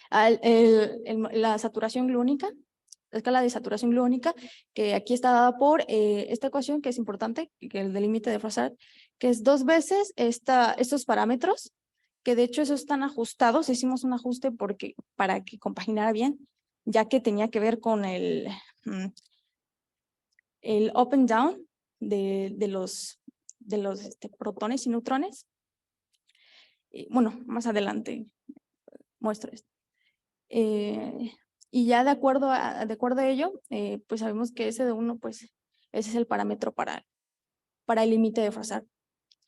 La saturación gluónica, la escala de saturación gluónica, que aquí está dada por esta ecuación que es importante, que es el del límite de Froissart, que es 2 veces estos parámetros, que de hecho esos están ajustados. Hicimos un ajuste para que compaginara bien, ya que tenía que ver con el up and down de los protones y neutrones. Y, bueno, más adelante muestro esto. Y ya de acuerdo a ello, pues sabemos que ese de 1, pues ese es el parámetro para el límite de Froissart,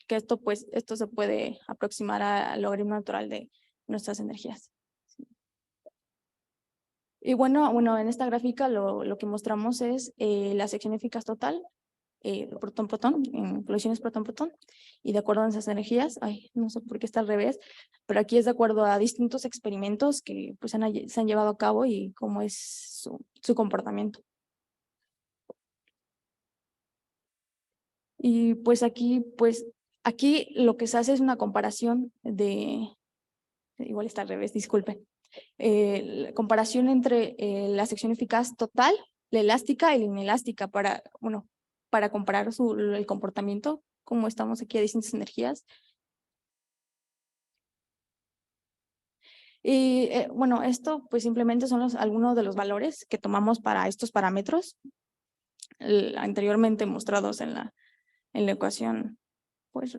que esto se puede aproximar al logaritmo natural de nuestras energías. Y bueno, en esta gráfica lo que mostramos es la sección eficaz total, protón-protón, en colisiones protón-protón, y de acuerdo a esas energías, no sé por qué está al revés, pero aquí es de acuerdo a distintos experimentos que pues, se han llevado a cabo y cómo es su comportamiento. Y pues aquí lo que se hace es una comparación igual está al revés, disculpen, la comparación entre la sección eficaz total, la elástica y la inelástica para comparar el comportamiento, como estamos aquí a distintas energías. Y bueno, esto pues simplemente son algunos de los valores que tomamos para estos parámetros, anteriormente mostrados en la ecuación. Pues,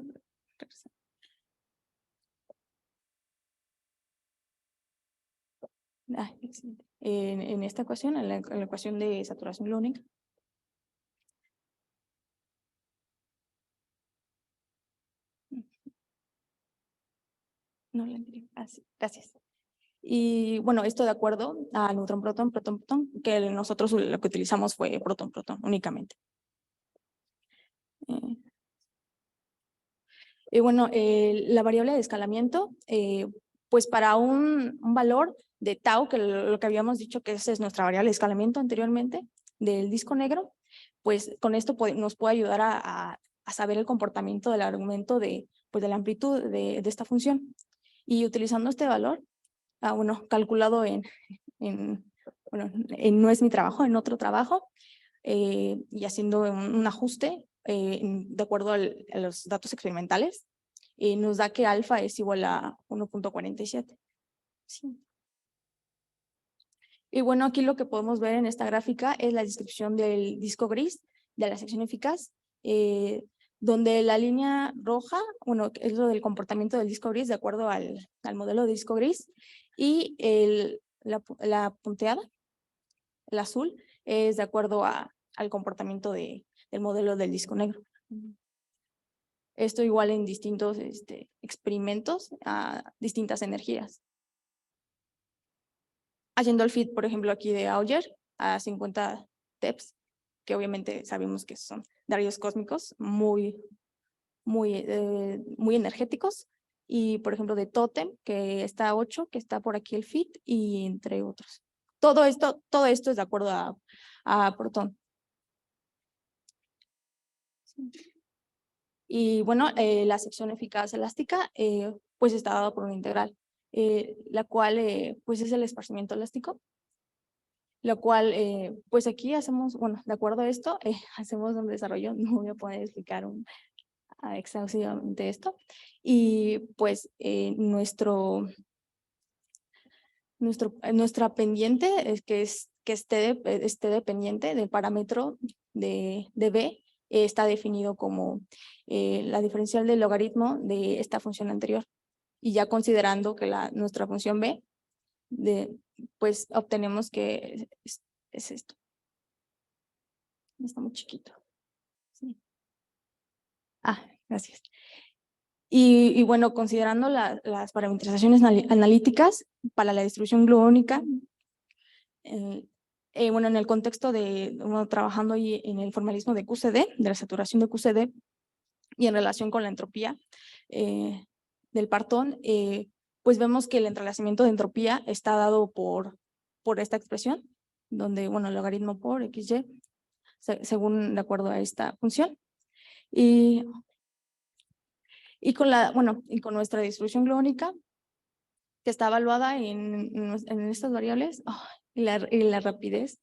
en esta ecuación, en la ecuación de saturación gluónica. No, gracias. Y bueno, esto de acuerdo a neutrón-protón, protón-protón, que nosotros lo que utilizamos fue protón-protón únicamente. Y bueno, la variable de escalamiento, pues para un valor de tau, que lo que habíamos dicho que esa es nuestra variable de escalamiento anteriormente del disco negro, pues con esto nos puede ayudar a saber el comportamiento del argumento de la amplitud de esta función. Y utilizando este valor, calculado no es mi trabajo, en otro trabajo, y haciendo un ajuste de acuerdo a los datos experimentales, nos da que alfa es igual a 1.47. Sí. Y bueno, aquí lo que podemos ver en esta gráfica es la descripción del disco gris de la sección eficaz, donde la línea roja, es lo del comportamiento del disco gris de acuerdo al modelo de disco gris, y la punteada, el azul, es de acuerdo al comportamiento del modelo del disco negro. Esto igual en distintos experimentos a distintas energías. Haciendo el fit, por ejemplo, aquí de Auger a 50 TePs, que obviamente sabemos que son de rayos cósmicos muy energéticos, y por ejemplo de Totem, que está a 8, que está por aquí el fit, y entre otros. todo esto es de acuerdo a Proton. Y bueno, la sección eficaz elástica pues está dada por una integral, la cual pues es el esparcimiento elástico, la cual pues aquí hacemos, bueno, de acuerdo a esto, hacemos un desarrollo, no voy a poder explicar exhaustivamente esto, y pues nuestra pendiente es que esté dependiente del parámetro de B, está definido como la diferencial del logaritmo de esta función anterior. Y ya considerando que nuestra función B, pues obtenemos que es esto. Está muy chiquito. Sí. Gracias. Y bueno, considerando las parametrizaciones analíticas para la distribución gluónica, bueno, en el contexto de trabajando ahí en el formalismo de QCD, de la saturación de QCD, y en relación con la entropía del partón, pues vemos que el entrelazamiento de entropía está dado por esta expresión, donde, bueno, el logaritmo por XY, según de acuerdo a esta función. Y con nuestra distribución gluónica, que está evaluada en estas variables, y la rapidez,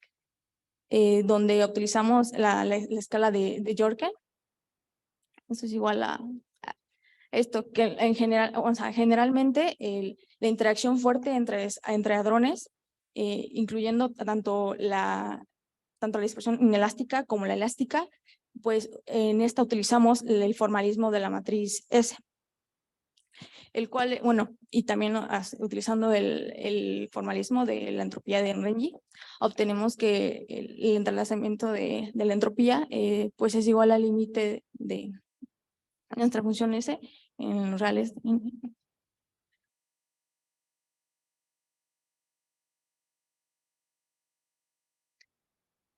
donde utilizamos la escala de Yorken. Eso es igual a esto, que en general, o sea, generalmente la interacción fuerte entre hadrones, incluyendo tanto la dispersión inelástica como la elástica, pues en esta utilizamos el formalismo de la matriz S, el cual, bueno, y también utilizando el formalismo de la entropía de Renyi, obtenemos que el entrelazamiento de la entropía pues es igual al límite de nuestra función S en los reales.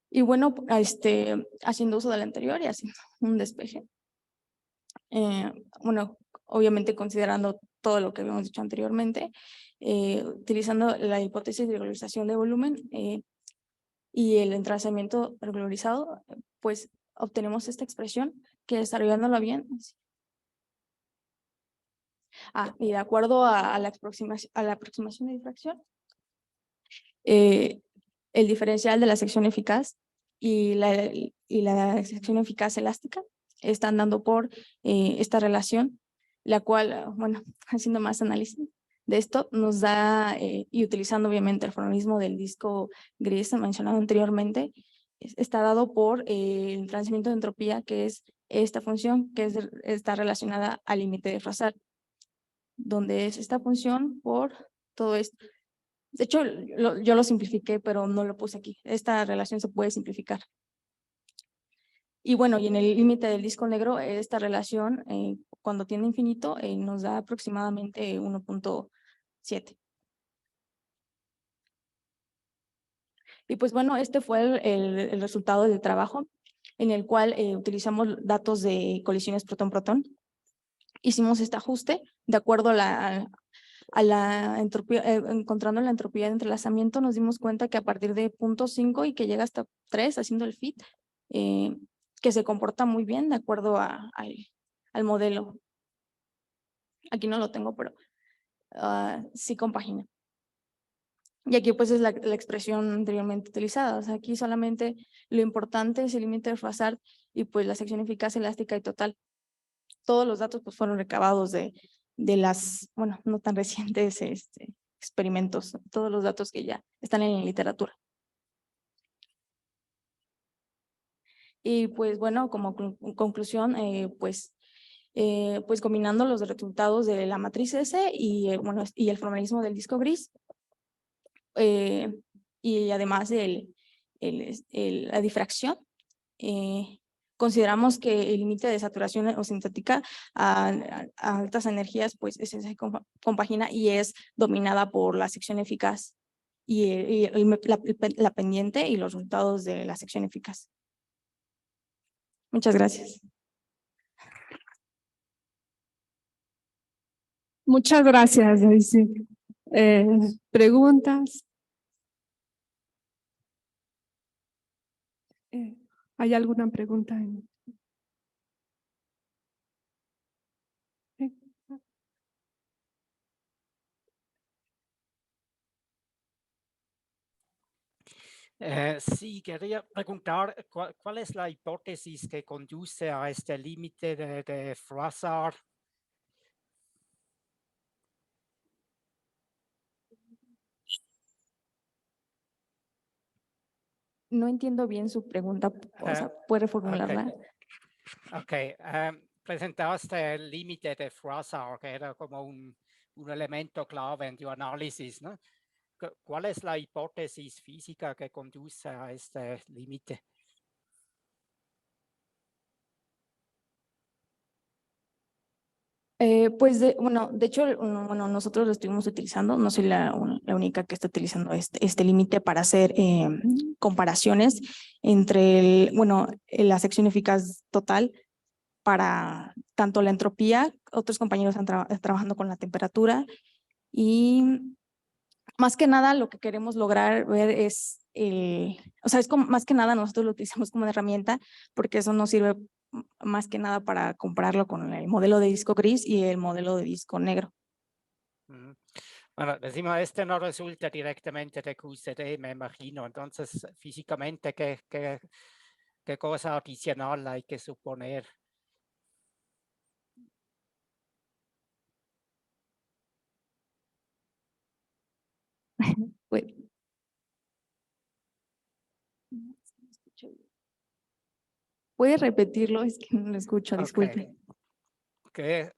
Y bueno, haciendo uso del anterior y haciendo un despeje. Bueno, obviamente considerando todo lo que habíamos dicho anteriormente, utilizando la hipótesis de regularización de volumen y el entrelazamiento regularizado, pues obtenemos esta expresión que, desarrollándolo bien, y de acuerdo a la aproximación de difracción, el diferencial de la sección eficaz y la sección eficaz elástica están dando por esta relación, la cual, bueno, haciendo más análisis de esto, nos da, y utilizando obviamente el formalismo del disco gris mencionado anteriormente, está dado por el entrelazamiento de entropía, que es esta función que está relacionada al límite de Frazar, donde es esta función por todo esto. De hecho, yo lo simplifiqué, pero no lo puse aquí. Esta relación se puede simplificar. Y bueno, y en el límite del disco negro, esta relación, cuando tiende a infinito, nos da aproximadamente 1.7. Y pues bueno, este fue el resultado del trabajo, en el cual utilizamos datos de colisiones protón-protón. Hicimos este ajuste de acuerdo a la entropía, encontrando la entropía de entrelazamiento, nos dimos cuenta que a partir de 0.5 y que llega hasta 3 haciendo el fit, que se comporta muy bien de acuerdo al modelo. Aquí no lo tengo, pero sí compagina. Y aquí pues es la expresión anteriormente utilizada. O sea, aquí solamente lo importante es el límite de Frazar y pues la sección eficaz, elástica y total. Todos los datos pues fueron recabados de las, bueno, no tan recientes experimentos, todos los datos que ya están en la literatura. Y pues bueno, como conclusión, pues combinando los resultados de la matriz S y, bueno, y el formalismo del disco gris, y además la difracción, consideramos que el límite de saturación o sintética a altas energías pues se compagina y es dominada por la sección eficaz y la pendiente y los resultados de la sección eficaz. Muchas gracias. Muchas gracias, Daisy. ¿Preguntas? ¿Hay alguna pregunta? Sí. Sí, quería preguntar cuál es la hipótesis que conduce a este límite de Froissart. No entiendo bien su pregunta, o sea, ¿puede reformularla? Ok, presentaste el límite de Froissart, que era como un elemento clave en tu análisis, ¿no? ¿Cuál es la hipótesis física que conduce a este límite? Pues, bueno, de hecho, bueno, nosotros lo estuvimos utilizando, no soy la única que está utilizando este límite para hacer comparaciones entre la sección eficaz total para tanto la entropía, otros compañeros están trabajando con la temperatura y más que nada lo que queremos lograr ver es o sea, es como, más que nada nosotros lo utilizamos como herramienta porque eso nos sirve más que nada para compararlo con el modelo de disco gris y el modelo de disco negro. Bueno, decimos, este no resulta directamente de QCD, me imagino. Entonces, físicamente, ¿qué cosa adicional hay que suponer? Pues, ¿puede repetirlo? Es que no lo escucho, disculpe. ¿Qué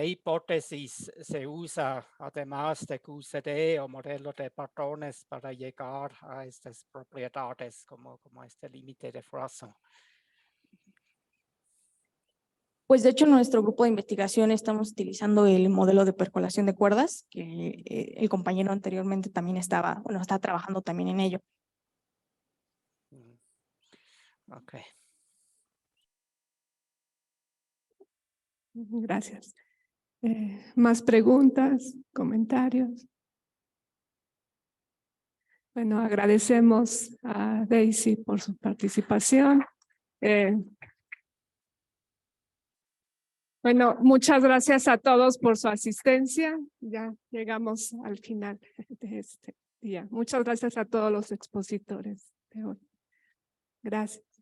hipótesis se usa además de QCD o modelo de patrones para llegar a estas propiedades como este límite de Froissart? Pues de hecho, en nuestro grupo de investigación estamos utilizando el modelo de percolación de cuerdas, que el compañero anteriormente también está trabajando también en ello. Ok. Gracias. ¿Más preguntas, comentarios? Bueno, agradecemos a Daisy por su participación. Bueno, muchas gracias a todos por su asistencia. Ya llegamos al final de este día. Muchas gracias a todos los expositores de hoy. Gracias.